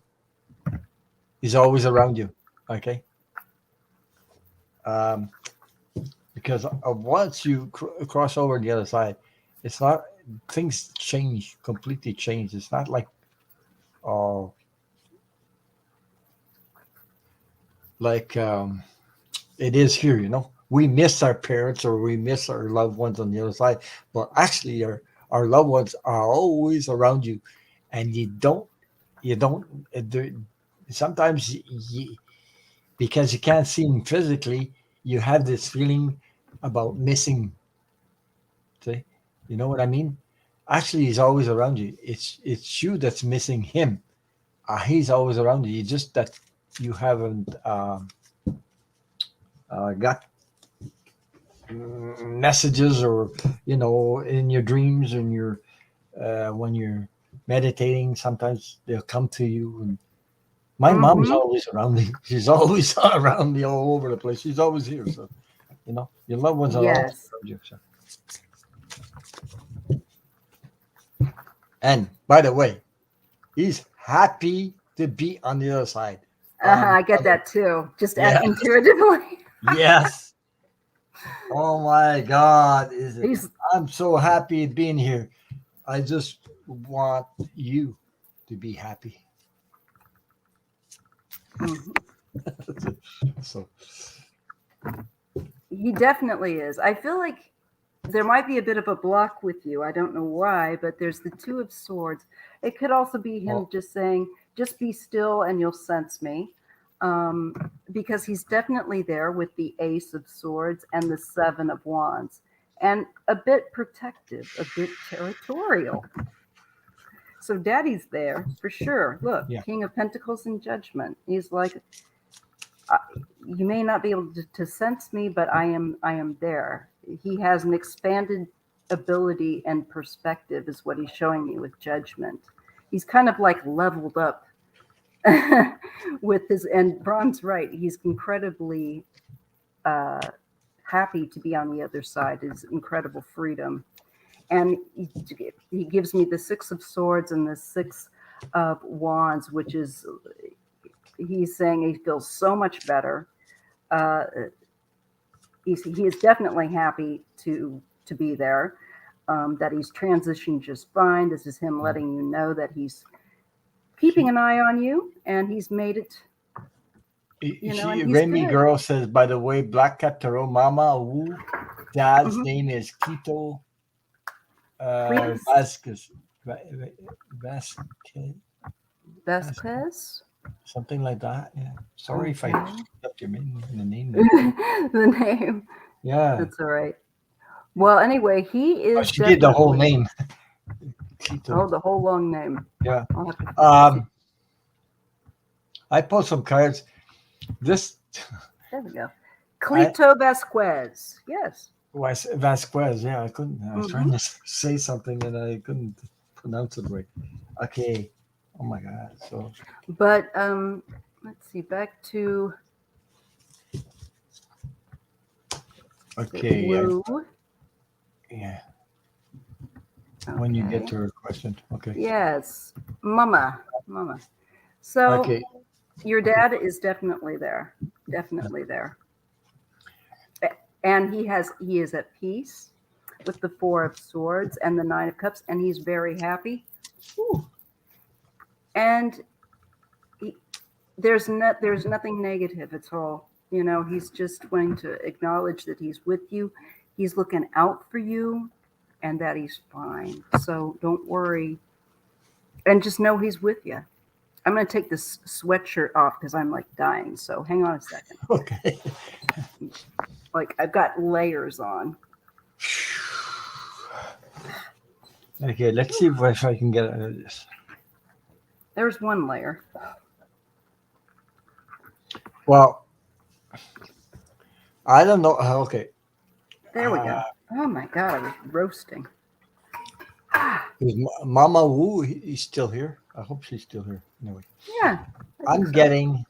He's always around you. Okay, um, because once you cross over the other side, it's not things change completely change. It's not like uh like it is here. We miss our parents or we miss our loved ones on the other side, but actually our loved ones are always around you, and you don't there, sometimes because you can't see him physically, you have this feeling about missing. See, you know what I mean? Actually, he's always around you. It's you that's missing him. He's always around you. You just that you haven't got messages, or in your dreams and your when you're meditating. Sometimes they'll come to you. And my mom's Mm-hmm. always around me. She's always around me all over the place. She's always here. So your loved ones are always Yes. around you. So. And by the way, he's happy to be on the other side. I get that too. Just Yeah. intuitively. Yes. Oh my God, is it? He's I'm so happy being here. I just want you to be happy. mhm. So He definitely is. I feel like there might be a bit of a block with you. I don't know why, but there's the Two of Swords. It could also be him well, just saying, just be still and you'll sense me. Because he's definitely there with the Ace of Swords and the Seven of Wands, and a bit protective, a bit territorial. So daddy's there for sure. Look, yeah. King of Pentacles and Judgment. He's like, uh, you may not be able to sense me, but I am there. He has an expanded ability and perspective, is what he's showing me with Judgment. He's kind of like leveled up with his, and Ron's right. He's incredibly uh, happy to be on the other side. His incredible freedom, and he gives me the Six of Swords and the Six of Wands, which is, he's saying he feels so much better. Uh, he is definitely happy to be there. that he's transitioned just fine. This is him letting you know that he's keeping an eye on you, and he's made it. And he's Rainy good. Girl says, by the way, Black Cat Tarot Mama Wu, dad's Mhm. name is Quito Cletus Vasquez. Vasquez, Vasquez. something like that. Yeah. Sorry if I Okay. screwed up your name there. The name. Yeah. That's all right. Well, anyway, he But is she did the whole definitely. name. Quito. Oh, the whole long name. Yeah. I'll have to see. I pulled some cards. This There we go. I Cleto Vasquez. Yes. was Vasquez. Yeah, I couldn't. I was trying Hmm. to say something and I couldn't pronounce it right. Okay. Oh my God. So But let's see. Back to okay. Wu. Yeah. When you get Okay. to her question. Okay. Yes. Mama. Mama. So Okay. your Okay. dad is definitely there. Definitely there. And he is at peace with the Four of Swords and the Nine of Cups, and he's very happy. Ooh. And he, there's nothing negative at all. He's just going to acknowledge that he's with you. He's looking out for you, and that he's fine. So don't worry, and just know he's with you. I'm going to take this sweatshirt off because I'm like dying. So hang on a second. Okay. Like I've got layers on. Okay. Let's see if I can get out of this. There's one layer. Well, I don't know. Okay. There we go. Oh my God, I was roasting. Is Mama Wu? He's still here. I hope she's still here. Anyway, Yeah, I think I'm so. getting.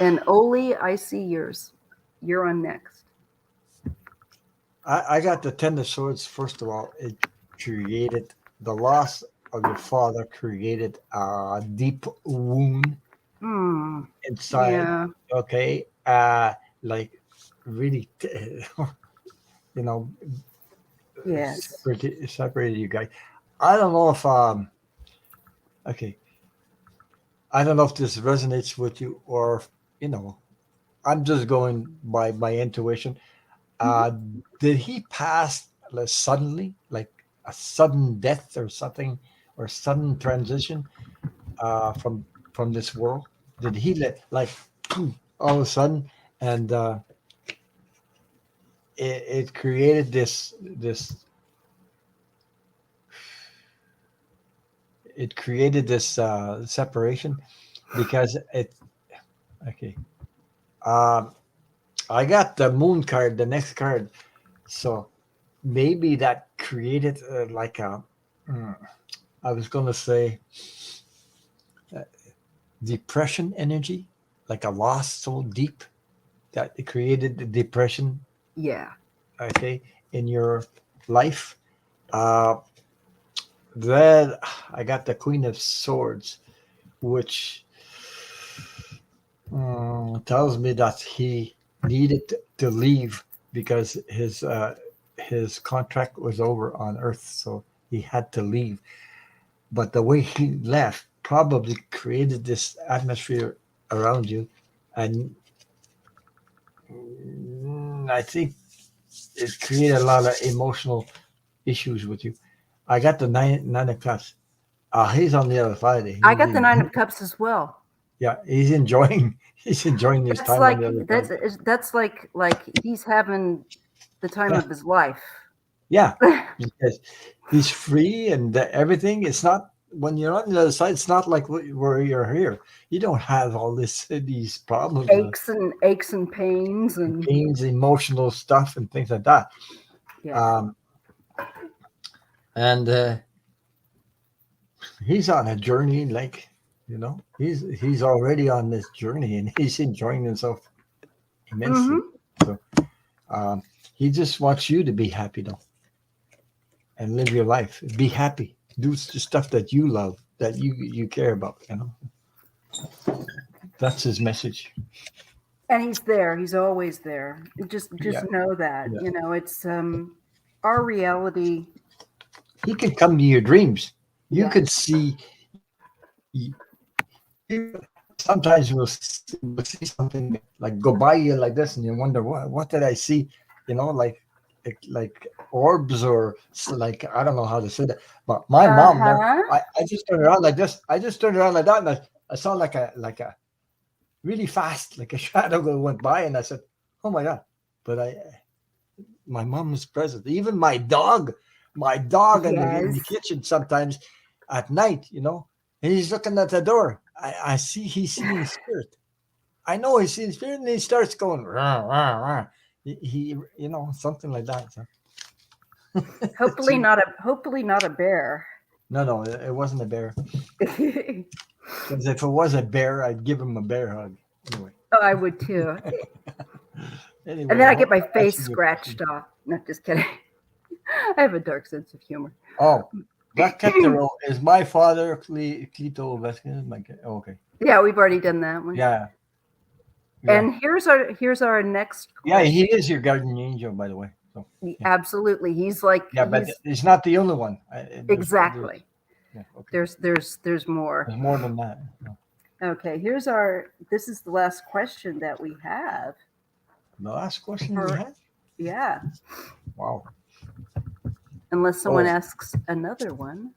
And Oli, I see yours. You're on next. I got the Ten of Swords. First of all, it created the loss of your father. Created a deep wound Hmm. inside. Yeah. Okay. Like really, you know, Yes. separated you guys. I don't know if okay. I don't know if this resonates with you or you know. I'm just going by my intuition. Mhm. Uh, did he pass like, suddenly, like a sudden death or something, or sudden transition from this world? Did he let like all of a sudden, and it created this it created this separation because it okay. Um, I got the moon card, the next card, so maybe that created like a. mm, I was gonna say uh, depression energy, like a loss so deep that it created the depression. Yeah. Okay, in your life. Uh, then I got the Queen of Swords, which tells me that he needed to leave because his contract was over on Earth, so he had to leave. But the way he left probably created this atmosphere around you, and I think it created a lot of emotional issues with you. I got the nine of cups. He's on the other side. I got the Nine of Cups as well. Yeah, he's enjoying he's enjoying his That's time on the like other that's side. that's like he's having the time Yeah, of his life. yeah, because he's free and everything. It's not when you're on the other side. It's not like where you're here. You don't have all these problems, Aches and pains and pains, emotional stuff, and things like that. yeah. Um, and he's on a journey, like he's already on this journey, and he's enjoying himself immensely. Mm-hmm. So um, he just wants you to be happy, though, and live your life. Be happy. Do stuff that you love, that you care about. That's his message. And he's there. He's always there. Just Yeah, know that. yeah. It's our reality. He could come to your dreams. You Yeah. could see. Sometimes we'll see something like go by you like this, and you wonder what did I see? You know, like orbs or like I don't know how to say that. But my mom never. Uh-huh. I just turned around like this. I just turned around like that, and I saw like a really fast like a shadow went by, and I said, "Oh my god!" But my mom was present. Even my dog in the Yes. kitchen sometimes at night, and he's looking at the door. I see he's seeing spirit. I know he's seeing spirit, and he starts going rah, rah, rah. Something like that. So. Hopefully not a bear. No, it wasn't a bear. Because if it was a bear, I'd give him a bear hug. Anyway, Oh, I would too. And anyway, then I I get hope my I face answered your question. scratched off. No, just kidding. I have a dark sense of humor. Oh, BlackCat is my father. Clito Vasquez. Oh, okay. Yeah, we've already done that one. Yeah, yeah. And here's our next Yeah, he question. is your guardian angel, by the way. So yeah, Absolutely. He's like yeah, but he's it's not the only one. exactly. Yeah, okay. There's more. There's more than that. No. Okay, this is the last question that we have. The last question we For had. yeah. Wow. Unless someone Oh, asks another one.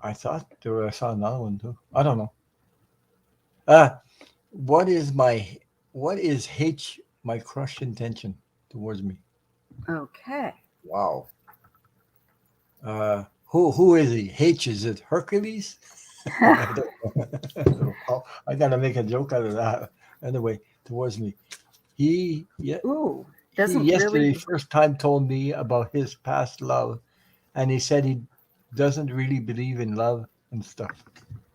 I thought I saw another one too. I don't know. Uh what is H my crush intention towards me? Okay. Wow. Who is he? H, is it Hercules? I don't know. I gotta make a joke out of that. Anyway, towards me. Yeah, Ooh, he doesn't yesterday really. first time told me about his past love, and he said he doesn't really believe in love and stuff.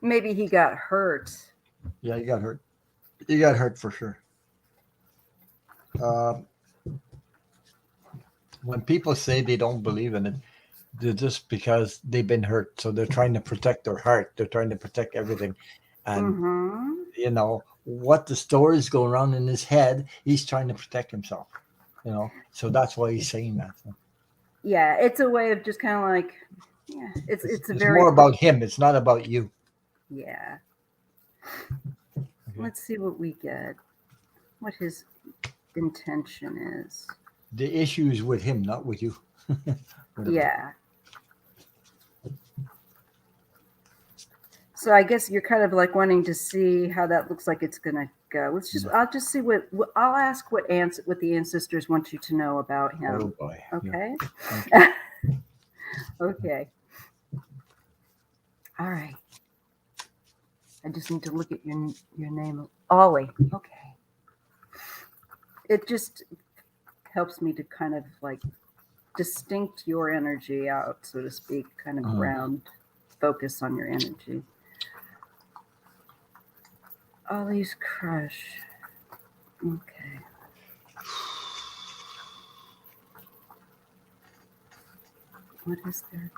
Maybe he got hurt. Yeah, he got hurt. He got hurt for sure. Um, when people say they don't believe in it, they're just because they've been hurt. So they're trying to protect their heart. They're trying to protect everything. And Mm-hmm. what the stories go around in his head, he's trying to protect himself. So that's why he's saying that. So Yeah, it's a way of just kind of like, yeah, it's a it's very more about him. It's not about you. yeah. Okay. Let's see what we get. What his intention is. The issue is with him, not with you. Whatever. Yeah. So I guess you're kind of like wanting to see how that looks like it's gonna go. I'll just see I'll ask what the ancestors want you to know about Oh him. boy. Yeah. Okay. Okay. Okay. All right. I just need to look at your name, Ollie. Okay. It just helps me to kind of like distinct your energy out, so to speak, kind of ground, focus on your energy. Ollie's crush. Okay. What is their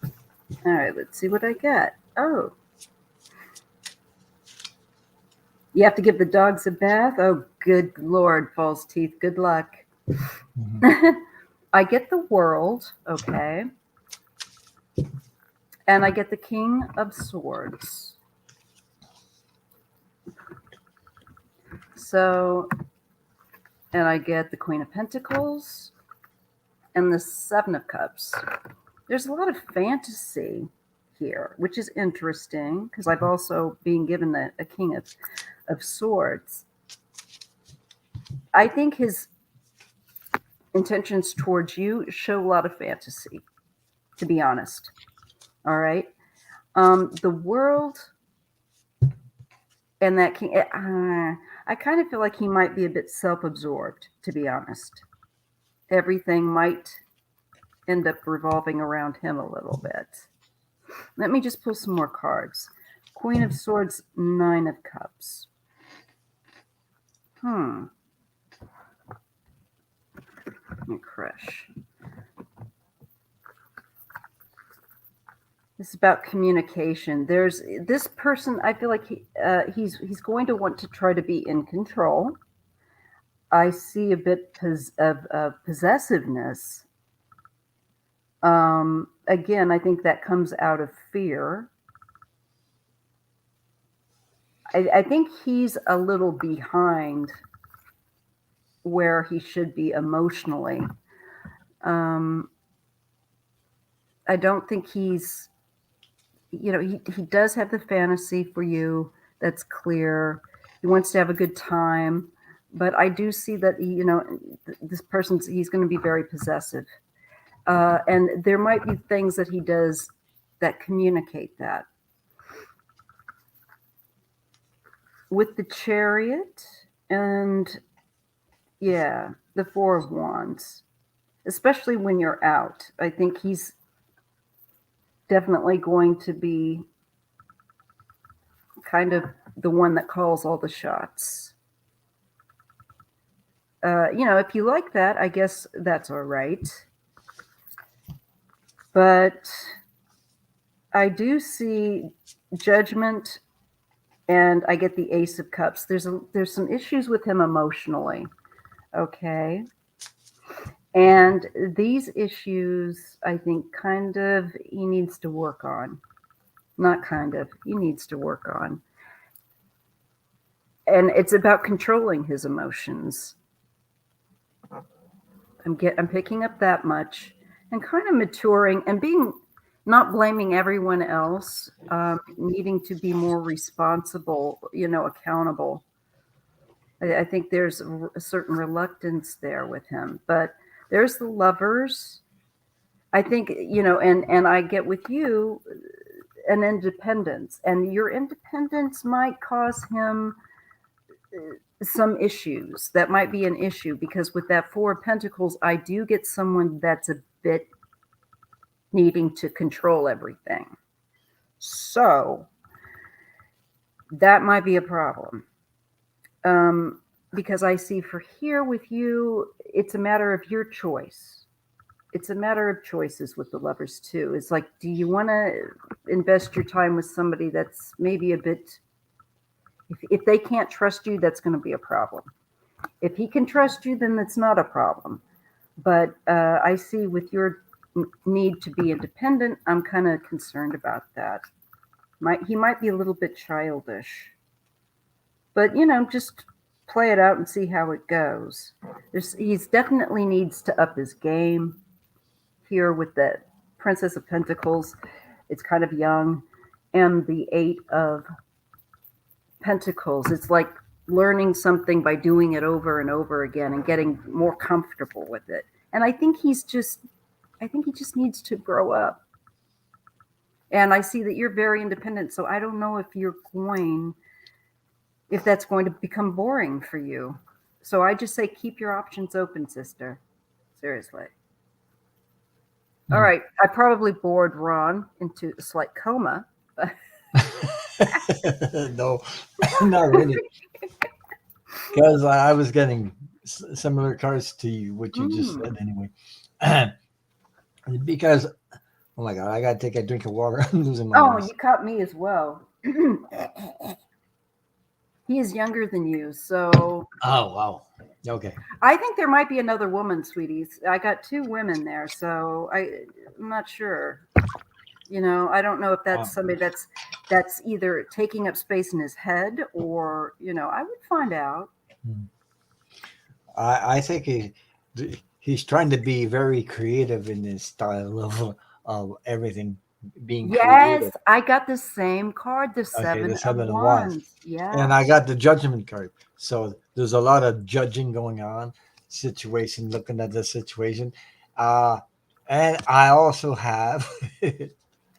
intention? All right, let's see what I get. Oh. You have to give the dogs a bath? Oh, good Lord, false teeth. Good luck. Mm-hmm. I get the world, okay. And I get the King of Swords. So, and I get the Queen of Pentacles and the Seven of Cups. There's a lot of fantasy here, which is interesting because I've also been given a King of Swords. I think his intentions towards you show a lot of fantasy, to be honest. All right. The world and that king, I kind of feel like he might be a bit self-absorbed, to be honest. Everything might end up revolving around him a little bit. Let me just pull some more cards. Queen of Swords, Nine of Cups. Let me crush. This is about communication. There's this person. I feel like he's going to want to try to be in control. I see a bit of possessiveness. Again, I think that comes out of fear. I think he's a little behind where he should be emotionally. Um, I don't think he's, he does have the fantasy for you. That's clear. He wants to have a good time. But I do see that, this person's, he's going to be very possessive. And there might be things that he does that communicate that. With the Chariot and, yeah, the Four of Wands, especially when you're out, I think he's definitely going to be kind of the one that calls all the shots. If you like that, I guess that's all right. But I do see Judgment, and I get the Ace of Cups. There's some issues with him emotionally. Okay. And these issues, I think, kind of, he needs to work on. Not kind of, he needs to work on. And it's about controlling his emotions. I'm picking up that much, and kind of maturing and being, not blaming everyone else, needing to be more responsible, accountable. I think there's a certain reluctance there with him, but there's the Lovers. I think, and I get with you an independence, and your independence might cause him some issues. That might be an issue, because with that Four of Pentacles, I do get someone that's a bit needing to control everything. So that might be a problem. Because I see for here with you, it's a matter of your choice. It's a matter of choices with the Lovers too. It's like, do you want to invest your time with somebody that's maybe a bit, if they can't trust you, that's going to be a problem. If he can trust you, then that's not a problem. But I see with your need to be independent, I'm kind of concerned about that. He might be a little bit childish. But, just play it out and see how it goes. He's definitely needs to up his game here with the Princess of Pentacles. It's kind of young. And the Eight of Pentacles. It's like learning something by doing it over and over again and getting more comfortable with it. And I think he just needs to grow up. And I see that you're very independent. So I don't know if that's going to become boring for you. So I just say, keep your options open, sister. Seriously. All right. I probably bored Ron into a slight coma. No, not really. Because I was getting similar cards to what you just said anyway. Because, oh my God, I got to take a drink of water. I'm losing my voice. You caught me as well. He is younger than you, so. Oh, wow. Okay. I think there might be another woman, sweeties. I got two women there, so I'm not sure. I don't know if that's somebody that's either taking up space in his head, or I would find out. I think he's trying to be very creative in his style of everything being creative. I got the same card, the Seven of Wands. Yeah. And I got the Judgment card. So there's a lot of judging going on, looking at the situation. And I also have he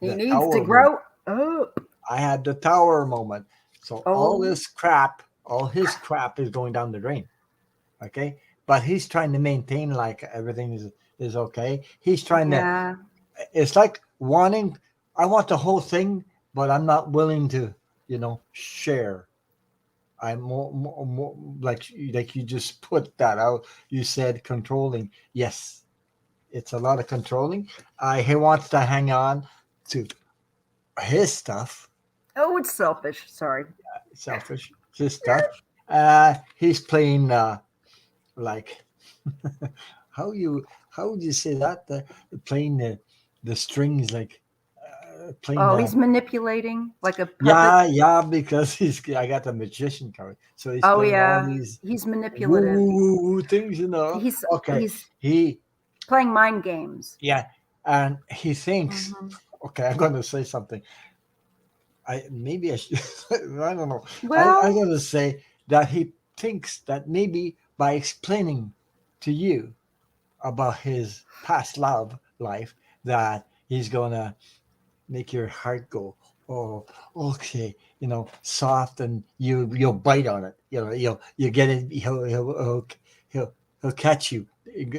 needs to grow up. I had the Tower moment. So all his crap is going down the drain. Okay. But he's trying to maintain like everything is okay. He's trying to, it's like I want the whole thing, but I'm not willing to, share. I'm more like you just put that out. You said controlling. Yes, it's a lot of controlling. He wants to hang on to his stuff. Oh, it's selfish. Sorry. Selfish. His stuff. He's playing like how would you say that playing the strings like playing Oh, the he's manipulating like a puppet. yeah because he's I got the magician card, so he's Oh playing all yeah, these he's woo manipulative. woo woo woo things, He's Okay, he's he playing mind games. yeah, and he thinks, Hmm. okay, I'm going to say something. I maybe I should, I don't know. I'm Well, going to say that he thinks that maybe by explaining to you about his past love life, that he's gonna make your heart go, oh, okay, soft, and you'll bite on it. You get it. He'll catch you,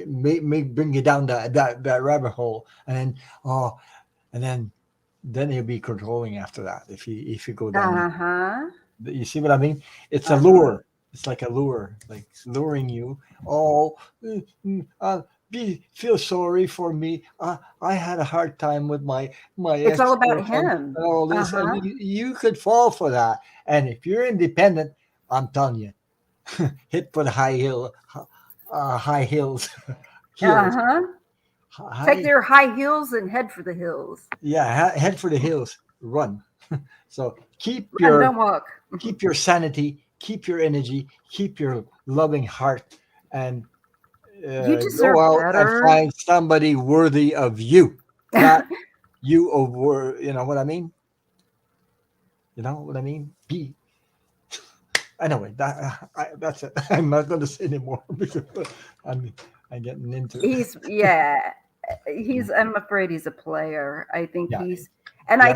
may bring you down that rabbit hole, and then oh, and then he'll be controlling after that if you go down that. uh-huh. You see what I mean? It's a Uh-huh. lure. It's like a lure, like luring you. Oh, be feel sorry for me. I had a hard time with my It's all ex about girlfriend him. and all this, and Uh-huh. you could fall for that. And if you're independent, I'm telling you, hit for the high heels, heels, Uh-huh. Take high, their high heels and head for the hills. yeah, head for the hills, run. So Run, don't walk. keep your sanity, keep your energy, keep your loving heart, and You go deserve out and better. find somebody worthy of you, not you over. You know what I mean? You know what I mean? Be anyway. That's it. I'm not going to say anymore because I'm I'm getting into it. He's yeah. I'm afraid he's a player. I think Yeah, yeah, I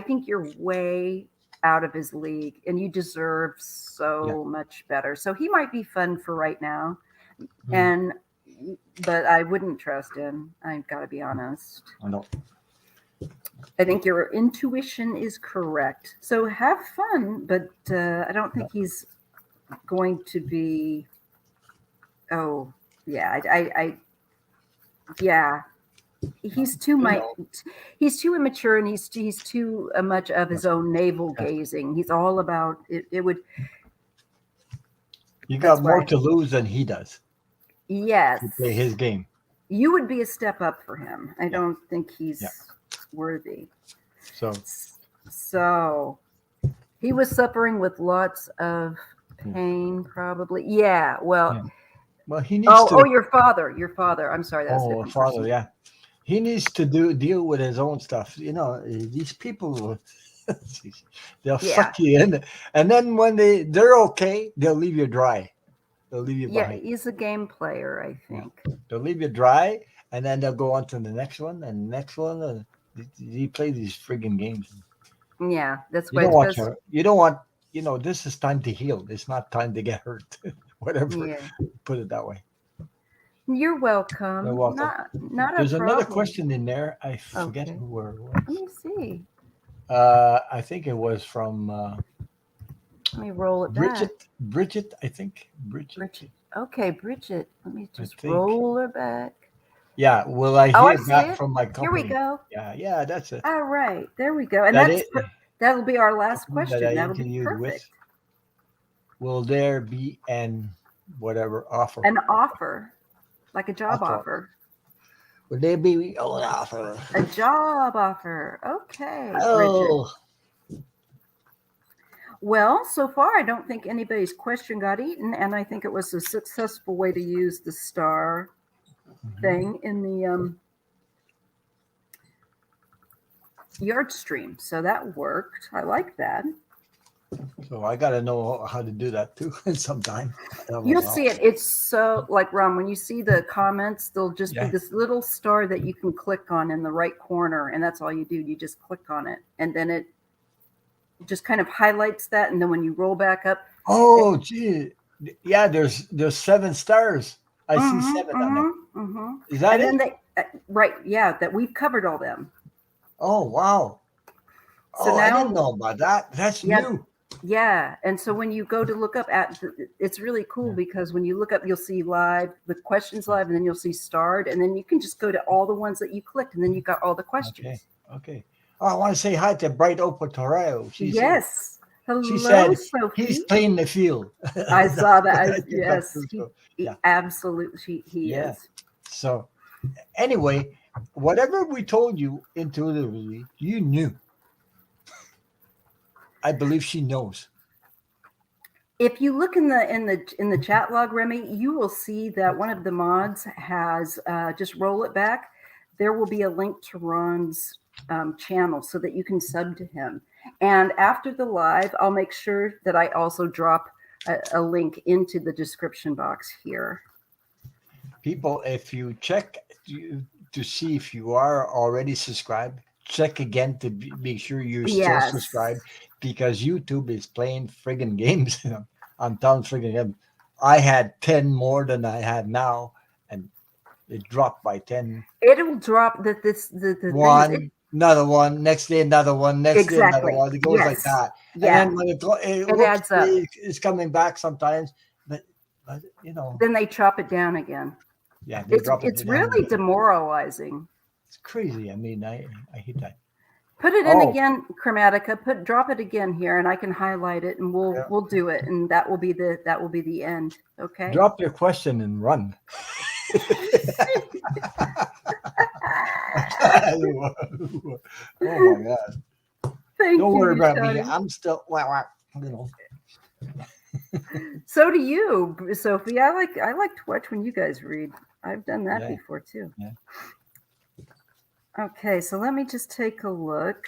think you're way out of his league and you deserve yeah. so much better. So he might be fun for right now Mm, and but I wouldn't trust him. I've got to be honest. I know. I think your intuition is correct. So have fun, but I don't think he's going to be. Oh, yeah, yeah. He's too You my. know. He's too immature, and he's too much of his Yes, own navel yes. gazing. He's all about it. It would. You got That's more why. to lose than he does if you play Yes, his game. you would be a step up for him. I Yeah, don't think yeah. he's worthy. So So he was suffering with lots of yeah, pain, probably. Yeah. Well, yeah. Well, he needs oh, to. your father, your father. I'm sorry, that was a Oh, different father, person. yeah. He needs to deal with his own stuff. These people, they'll Yeah, suck you in, and then when they're okay, they'll leave you dry. They'll leave you yeah. behind. He's a game player, I Yeah, think. they'll leave you dry, and then they'll go on to the next one and the next one. And you play these friggin' games. Yeah, that's You why don't it's want best. your. You don't want. This is time to heal. It's not time to get hurt. Whatever. Yeah, Put it that way. you're You're welcome. welcome. Not a There's another problem. question in there. I forget Okay, where it let was. me see. I think it was from Let me roll it back. Bridget. Bridget, I think. Bridget, Bridget. Okay, Bridget. Let me I just think. roll her back. Yeah. Will I Oh, I hear see back it. from my Here we company? go. Yeah. Yeah. That's it. All right, there we go. And That it. that'll be our last Company that I question. That'll be interviewed with. perfect. Will there be an whatever offer? An offer, like a job Offer. offer. Will there be an offer? A job offer. Okay, Bridget. Oh. Well, so far, I don't think anybody's question got eaten, and I think it was a successful way to use the star Mhm. thing in the yard stream. So that worked. I like that. So I got to know how to do that too sometime. I don't know You'll how. see it. It's so like Ron, when you see the comments, there'll just be Yeah. this little star that you can click on in the right corner, and that's all you do. You just click on it, and then it just kind of highlights that. And then when you roll back up, it, Oh, gee. Yeah, there's 7 stars. I see mm-hmm, 7 on there. mm-hmm, mm-hmm. Is that And then it? right, yeah, that we've covered all them. Oh, wow. So Oh, I didn't now, know about that. That's yeah, new. yeah. And so when you go to look up it's really cool Yeah. because when you look up, you'll see live, the questions live, and then you'll see starred, and then you can just go to all the ones that you clicked, and then you got all the Okay. questions. Okay. Oh, I want to say hi to Bright Opal Toreo. She's here. Yes. She Hello, said he's Sophie. playing the field. I That's saw what that. I get back Yes, to. So he yeah, absolutely he yeah. is. So anyway, whatever we told you intuitively, you knew. I believe she knows. If you look in the chat log, Remy, you will see that one of the mods has just roll it back. There will be a link to Ron's channel so that you can sub to him. And after the live, I'll make sure that I also drop a link into the description box here. People, if you check to see if you are already subscribed, check again to make sure you're still Yes, subscribed because YouTube is playing friggin' games. I'm telling friggin' games. I had 10 more than I had now, and it dropped by 10. it'll drop the thing is it One, another one, next day, another one, next day, another exactly. one. It goes like Yes. that. And Yeah. then when it It whoops, adds up. it's coming back sometimes. But, Then they chop it down again. yeah, they It's drop it it's down really again. demoralizing. It's crazy. I mean, I hate that. Put it in Oh, again, Chromatica. Drop it again here, and I can highlight it, and yeah. we'll do it, and that will be the end. Okay. Drop your question and run. Oh my God. Thank Don't worry you, about me. Johnny. I'm still, you know. So do you, Sophie. I like to watch when you guys read. I've done that Yeah, before too. yeah. Okay, so let me just take a look.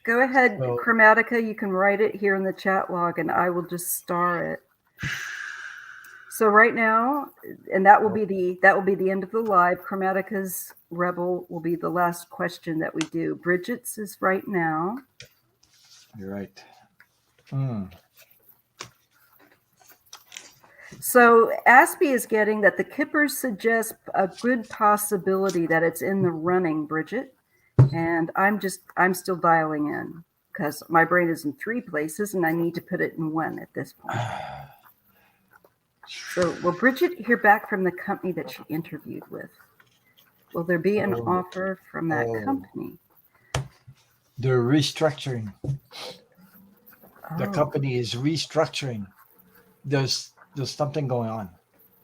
Go ahead, So, Chromatica. You can write it here in the chat log, and I will just star it. So right now, and that will be the end of the live. Chromatica's Rebel will be the last question that we do. Bridget's is right now. you're right. Mm. So Aspie is getting that the Kippers suggest a good possibility that it's in the running, Bridget. And I'm still dialing in because my brain is in 3 places and I need to put it in 1 at this point. So will Bridget hear back from the company that she interviewed with? Will there be an offer from that company? They're restructuring. The Oh, company is restructuring. There's something going on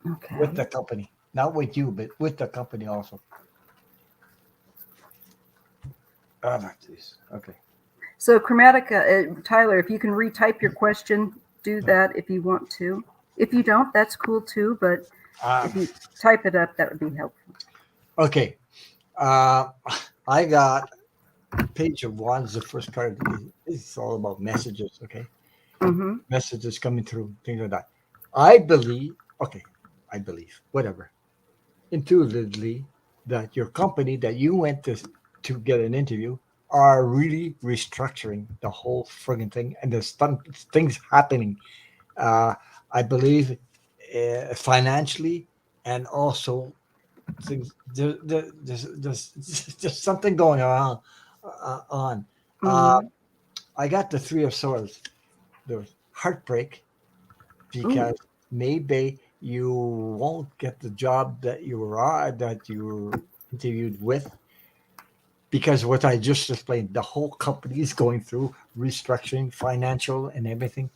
with okay. the company, not with you, but with the company also. Oh, jeez. Okay. So Chromatica, Tyler, if you can retype your question, do that if you want to. If you don't, that's cool too. But if Um, you type it up, that would be helpful. okay. Uh, I got page of one is the first part. It's all about messages. Okay, Mm-hmm. messages coming through, things like that. I believe. Okay, I believe whatever intuitively that your company that you went to get an interview are really restructuring the whole friggin' thing, and there's things happening. Uh, I believe financially and also things there's something going on. Uh, Mm-hmm. I got the three of swords. There's heartbreak Ooh, because maybe you won't get the job that you were interviewed with because what I just explained, the whole company is going through restructuring, financial and everything.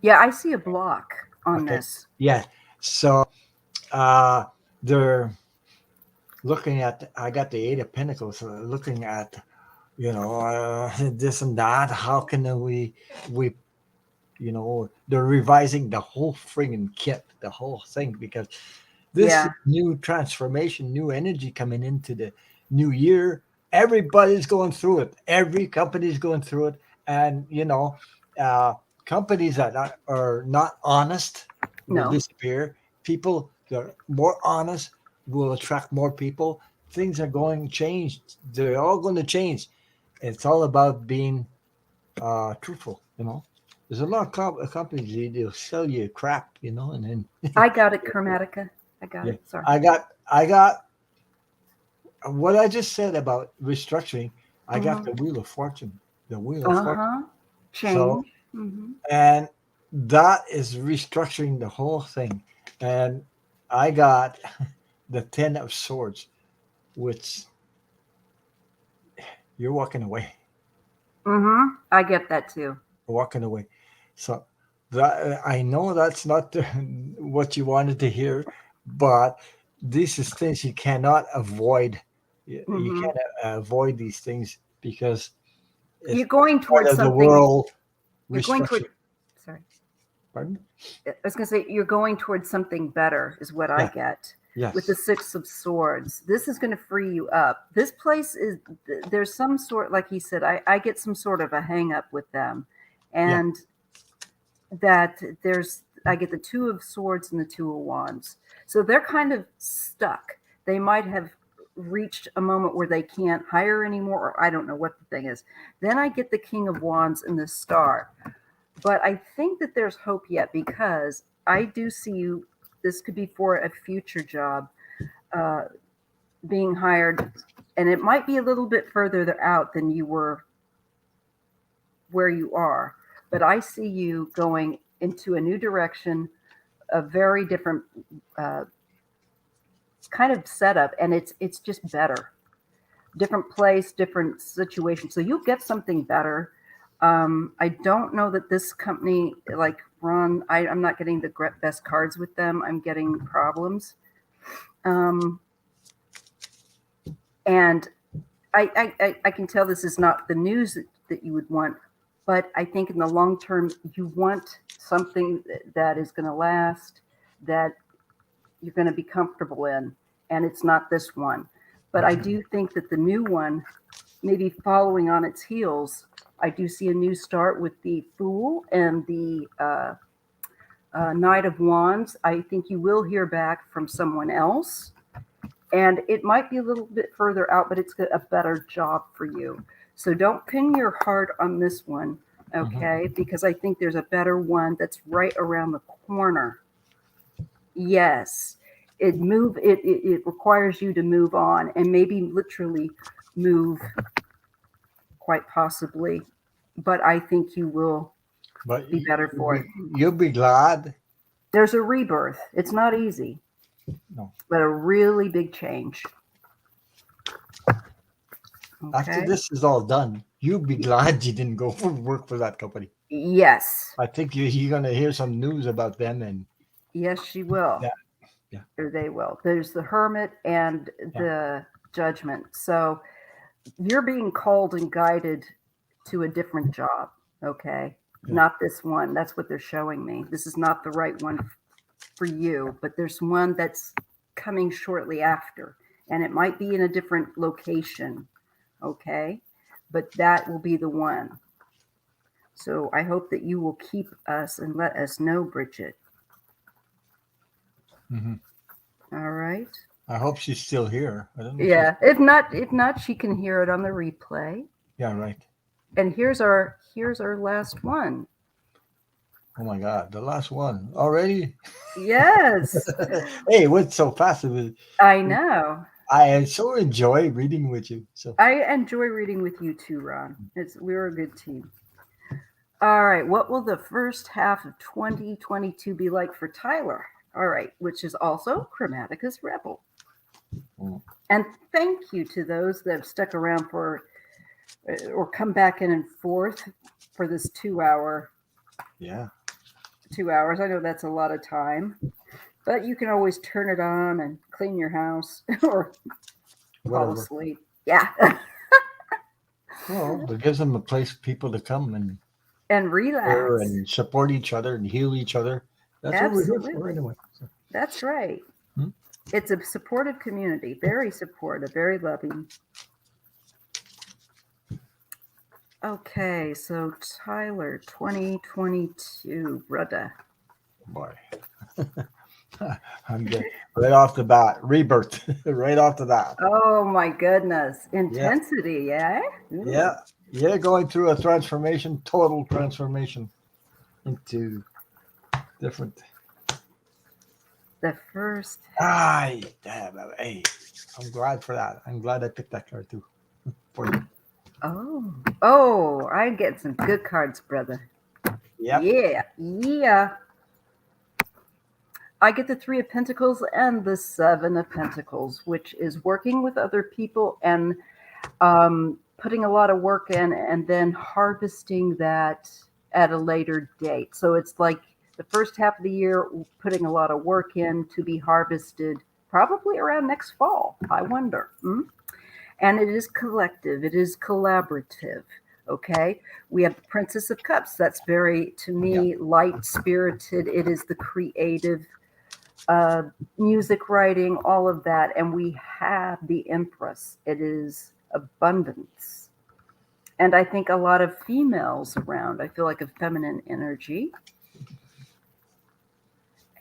yeah, I see a block on Okay, this. yeah. So uh, they're looking at. I got the Eight of Pentacles. So looking at this and that. How can we they're revising the whole friggin' kit, the whole thing, because this Yeah, new transformation, new energy coming into the new year, everybody's going through it. Every company's going through it. And, uh, companies that are not honest will no. disappear. People that are more honest will attract more people. Things are going to change. They're all going to change. It's all about being truthful. There's a lot of companies they'll sell you crap, and then I got it, Chromatica. I got yeah, it. Sorry. I got what I just said about restructuring. I got Mm-hmm. the Wheel of Fortune, the Wheel of Fortune. Uh-huh. So, Change. Mm-hmm. and that is restructuring the whole thing. And I got the Ten of Swords, which you're walking away. Mm-hmm. I get that too. walking away. So that I know that's not what you wanted to hear, but this is things you cannot avoid. You Hmm. can't avoid these things because it's You're going part towards of the something. world You're going toward. restructure. Sorry, Pardon? I was going to say you're going towards something better, is what I Yeah. get with the Yes. Six of Swords. This is going to free you up. This place is. There's some sort, like he said. I get some sort of a hang up with them, Yeah. and that there's. I get the Two of Swords and the Two of Wands. So they're kind of stuck. They might have reached a moment where they can't hire anymore, or I don't know what the thing is. Then I get the King of Wands and the Star. But I think that there's hope yet because I do see you. This could be for a future job uh, being hired, and it might be a little bit further out than you were where you are. But I see you going into a new direction, a very different uh, kind of setup, and it's just better. Different place, different situation. So you'll get something better. I don't know that this company, like Ron, I'm not getting the best cards with them. I'm getting problems. Um, and I can tell this is not the news that you would want, but I think in the long term, you want something that is going to last, that you're going to be comfortable in. And it's not this one. But I do think that the new one, maybe following on its heels, I do see a new start with the Fool and the Knight of Wands. I think you will hear back from someone else. And it might be a little bit further out, but it's a better job for you. So don't pin your heart on this one, Mhm. okay? Because I think there's a better one that's right around the corner. Yes, it requires you to move on and maybe literally move quite possibly, but I think you will But be better for it. you'll be glad. There's a rebirth. It's not easy, No. but a really big change. After Okay. this is all done, you'll be glad you didn't go for work for that company. Yes. I think you're gonna hear some news about them, and Yes, she will. yeah, yeah, Or they will. There's the hermit and yeah, the judgment. So you're being called and guided to a different job. Okay. yeah. Not this one. That's what they're showing me. This is not the right one for you, but there's one that's coming shortly after, and it might be in a different location. Okay. But that will be the one. So I hope that you will keep us and let us know, Bridget. Hmm. All right. I hope she's still here. I don't know if she's. Yeah. If not, she can hear it on the replay. Yeah, right. And here's our last one. Oh my God, the last one already. Yes. Hey, it went so fast. I know. I so enjoy reading with you. So I enjoy reading with you too, Ron. We're a good team. All right. What will the first half of 2022 be like for Tyler? All right, which is also Chromatica's Rebel. mm, And thank you to those that have stuck around for or come back in and forth for this 2 hour, yeah, 2 hours. I know that's a lot of time, but you can always turn it on and clean your house or fall whatever. asleep. Yeah. Well, it gives them a place for people to come and And share relax. and support each other and heal each other. That's what we're here for, Absolutely. anyway. So, That's right. hmm? It's a supportive community, very supportive, very loving. Okay, so Tyler, 2022, brother. Boy, I'm good. Right off the bat, rebirth. Right off the bat. Oh my goodness. Yeah, Intensity, yeah? yeah, Ooh. yeah. Going through a transformation, total transformation into different. The first. Ay, damn, hey, I'm glad for that. I'm glad I picked that card too for you. Oh, I get some good cards, brother. Yep. Yeah, yeah. I get the Three of Pentacles and the Seven of Pentacles, which is working with other people and putting a lot of work in and then harvesting that at a later date. So it's like the first half of the year, putting a lot of work in to be harvested probably around next fall, I wonder. And it is collective, it is collaborative. Okay, we have the Princess of Cups. That's very, to Yeah. me, light spirited. It is the creative uh, music writing, all of that. And we have the Empress. It is abundance. And I think a lot of females around. I feel like a feminine energy.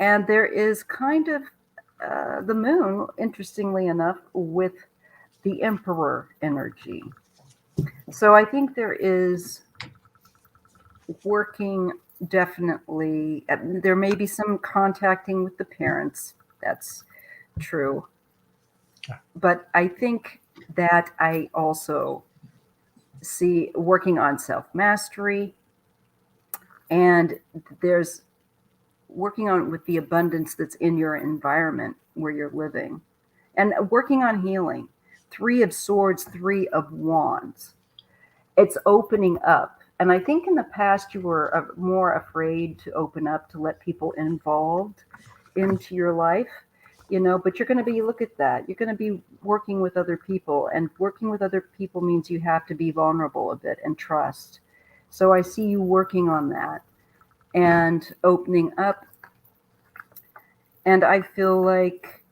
And there is kind of the moon, interestingly enough, with the Emperor energy. So I think there is working definitely. There may be some contacting with the parents. That's true. But I think that I also see working on self mastery, and there's working on with the abundance that's in your environment where you're living, and working on healing. Three of Swords, Three of Wands. It's opening up. And I think in the past you were more afraid to open up, to let people involved into your life, but you're going to be, look at that. You're going to be working with other people, and working with other people means you have to be vulnerable a bit and trust. So I see you working on that and opening up. And I feel like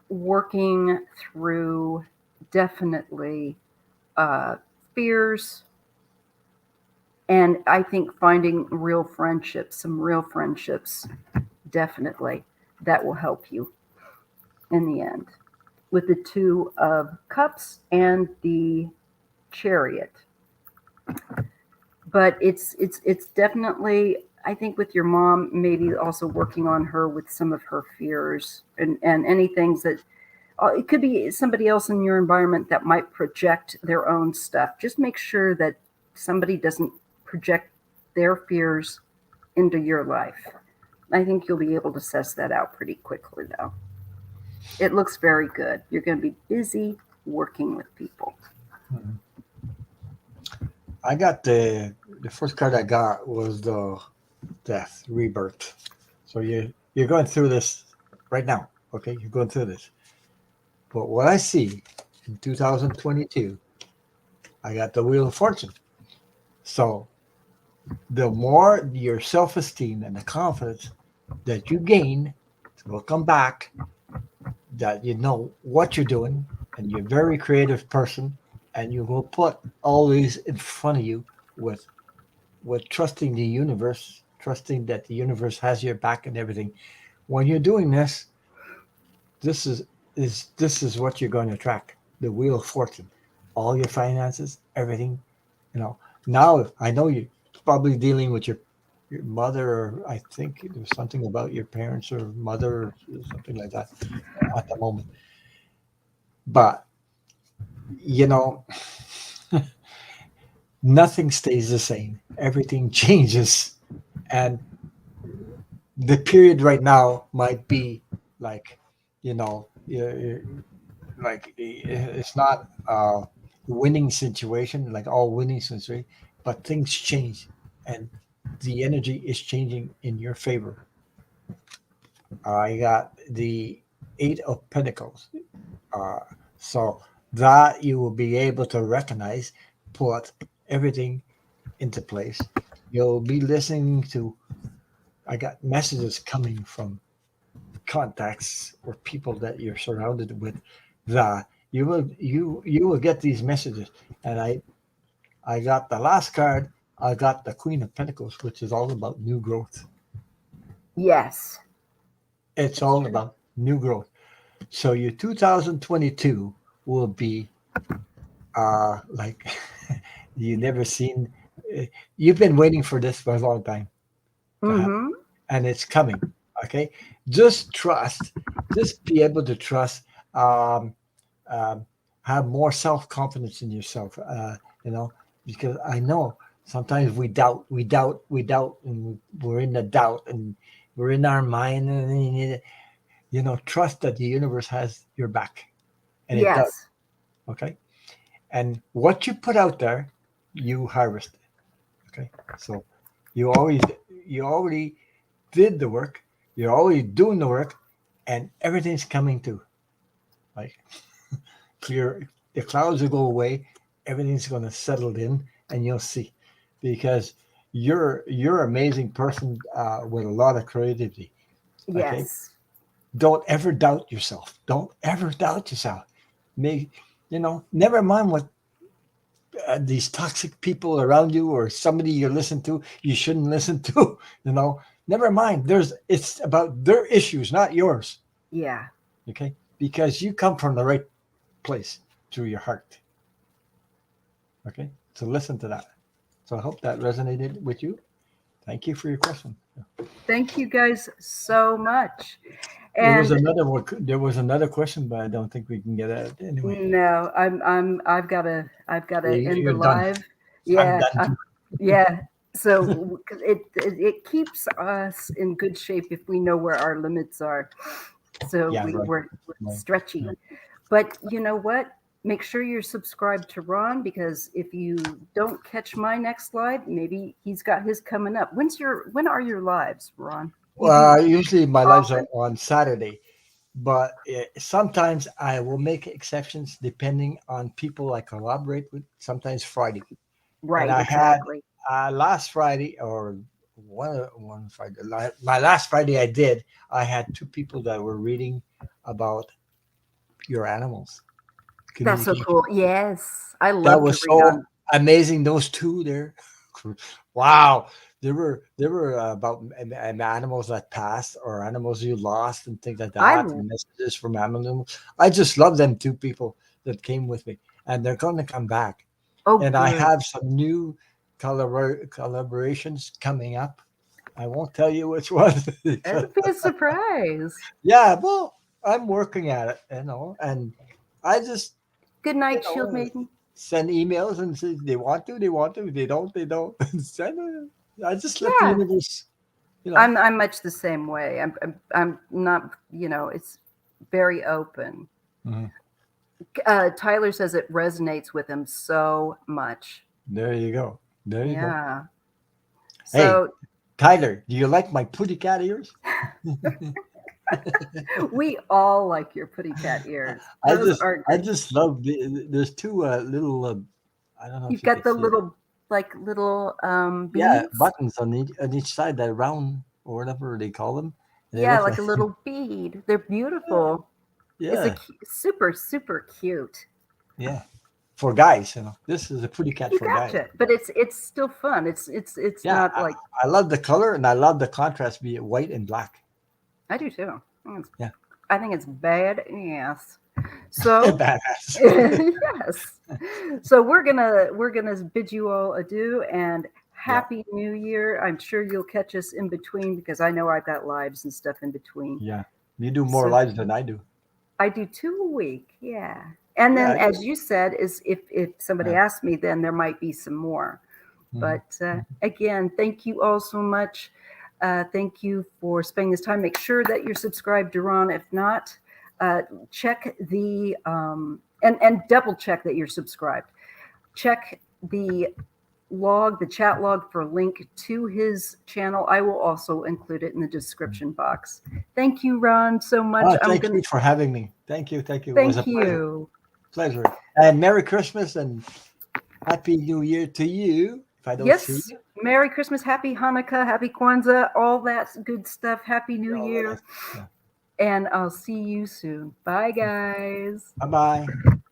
working through definitely fears, and I think finding real friendships, some real friendships, definitely, that will help you in the end. With the Two of Cups and the Chariot. But it's definitely, I think, with your mom, maybe also working on her with some of her fears, and any things that it could be somebody else in your environment that might project their own stuff. Just make sure that somebody doesn't project their fears into your life. I think you'll be able to suss that out pretty quickly, though. It looks very good. You're going to be busy working with people. Mhm. I got the first card I got was the death, rebirth. So you're going through this right now. Okay, you're going through this. But what I see in 2022, I got the Wheel of Fortune. So the more your self-esteem and the confidence that you gain will come back, that you know what you're doing, and you're a very creative person, and you will put all these in front of you with trusting the universe, trusting that the universe has your back and everything. When you're doing this, this is what you're going to attract: the Wheel of Fortune, all your finances, everything. You know. Now I know you're probably dealing with your mother, or I think there was something about your parents or mother or something like that at the moment. But you know, nothing stays the same. Everything changes, and the period right now might be like, like it's not a winning situation, like all winning situation, but things change, and the energy is changing in your favor. I got the Eight of Pentacles, uh, so that you will be able to recognize, put everything into place. You'll be listening to. I got messages coming from contacts or people that you're surrounded with, that you will get these messages. And I got the last card. I got the Queen of Pentacles, which is all about new growth. Yes, It's that's all true. about new growth. So your 2022 will be like you never seen. uh, You've been waiting for this for a long time to happen, Mm-hmm. and it's coming. Okay, just trust. Just be able to trust. Um, um, have more self confidence in yourself. You know, because I know sometimes we doubt, and we're in the doubt, and we're in our mind, and trust that the universe has your back, and it does. Yes. Okay, and what you put out there, you harvest. Okay, so you already did the work. You're already doing the work, and everything's coming to like clear. The clouds will go away. Everything's going to settle in, and you'll see, because you're an amazing person with a lot of creativity. Okay, Yes. don't ever doubt yourself. Don't ever doubt yourself. Make never mind what these toxic people around you or somebody you listen to you shouldn't listen to. Never mind. It's about their issues, not yours. Yeah. Okay, because you come from the right place through your heart. Okay, so listen to that. So I hope that resonated with you. Thank you for your question. Thank you guys so much. There was And another one. There was another question, but I don't think we can get at it anyway. no, I've gotta end the You're done. live. I'm Yeah, done too. yeah. So 'cause it keeps us in good shape if we know where our limits are. So Yeah, right. we're Right. stretchy. But you know what? Make sure you're subscribed to Ron, because if you don't catch my next live, maybe he's got his coming up. When are your lives, Ron? You do Usually my lives are often. on Saturday, but sometimes I will make exceptions depending on people I collaborate with. Sometimes Friday, and Right, I had exactly. last Friday or one Friday. My last Friday I had two people that were reading about pure animals That's so communication. cool. Yes. I That love to was read so on. amazing. Those two there, wow. They were about animals that passed or animals you lost and things like I that, and messages from animals. I just love them two people that came with me, and they're going to come back. Oh, And I good. have some new collaborations coming up. I won't tell you which one because That'll be a surprise. yeah, well, I'm working at it, and I just Good you night, Shield know Maiden. send emails and say they want to, they want to, they don't. Send it. I just let the Yeah. universe, you know. I'm much the same way. I'm not, it's very open. Mhm. Tyler says it resonates with him so much. There you go. There you go. Yeah. Hey, So Tyler, do you like my putty cat ears? we all like your putty cat ears. I Those just, are I great. just love there's two little, I don't know if You've you got could the see it. little Yeah, beads. buttons on each side, that round or whatever they call them, and they Yeah, look like like a little bead. They're yeah, beautiful. It's a yeah, super super cute. yeah. For guys, this is a putty cat You for guys. gotcha. But it's still fun. It's Yeah, not like I love the color and I love the contrast, be it white and black. I do too. Yeah, I think it's bad ass. So badass. yes. So we're gonna bid you all adieu and Yeah, happy new year. I'm sure you'll catch us in between, because I know I've got lives and stuff in between. yeah. You do more So lives than I do. I do 2 a week, yeah. And Yeah, then, I do. as you said, is if somebody Yeah. asks me, then there might be some more. Hmm. But again, thank you all so much. Thank you for spending this time. Make sure that you're subscribed to Ron. If not, check the and double check that you're subscribed. Check the chat log for a link to his channel. I will also include it in the description box. Thank you, Ron, so much. Oh, I'm thank gonna you for having me. Thank you, thank you. It was a thank pleasure. you. Pleasure. And Merry Christmas and Happy New Year to you. If I don't see Yes, you, Merry Christmas, Happy Hanukkah, Happy Kwanzaa, all that good stuff. Happy New all that. Year, Yeah. and I'll see you soon. Bye, guys. Bye bye.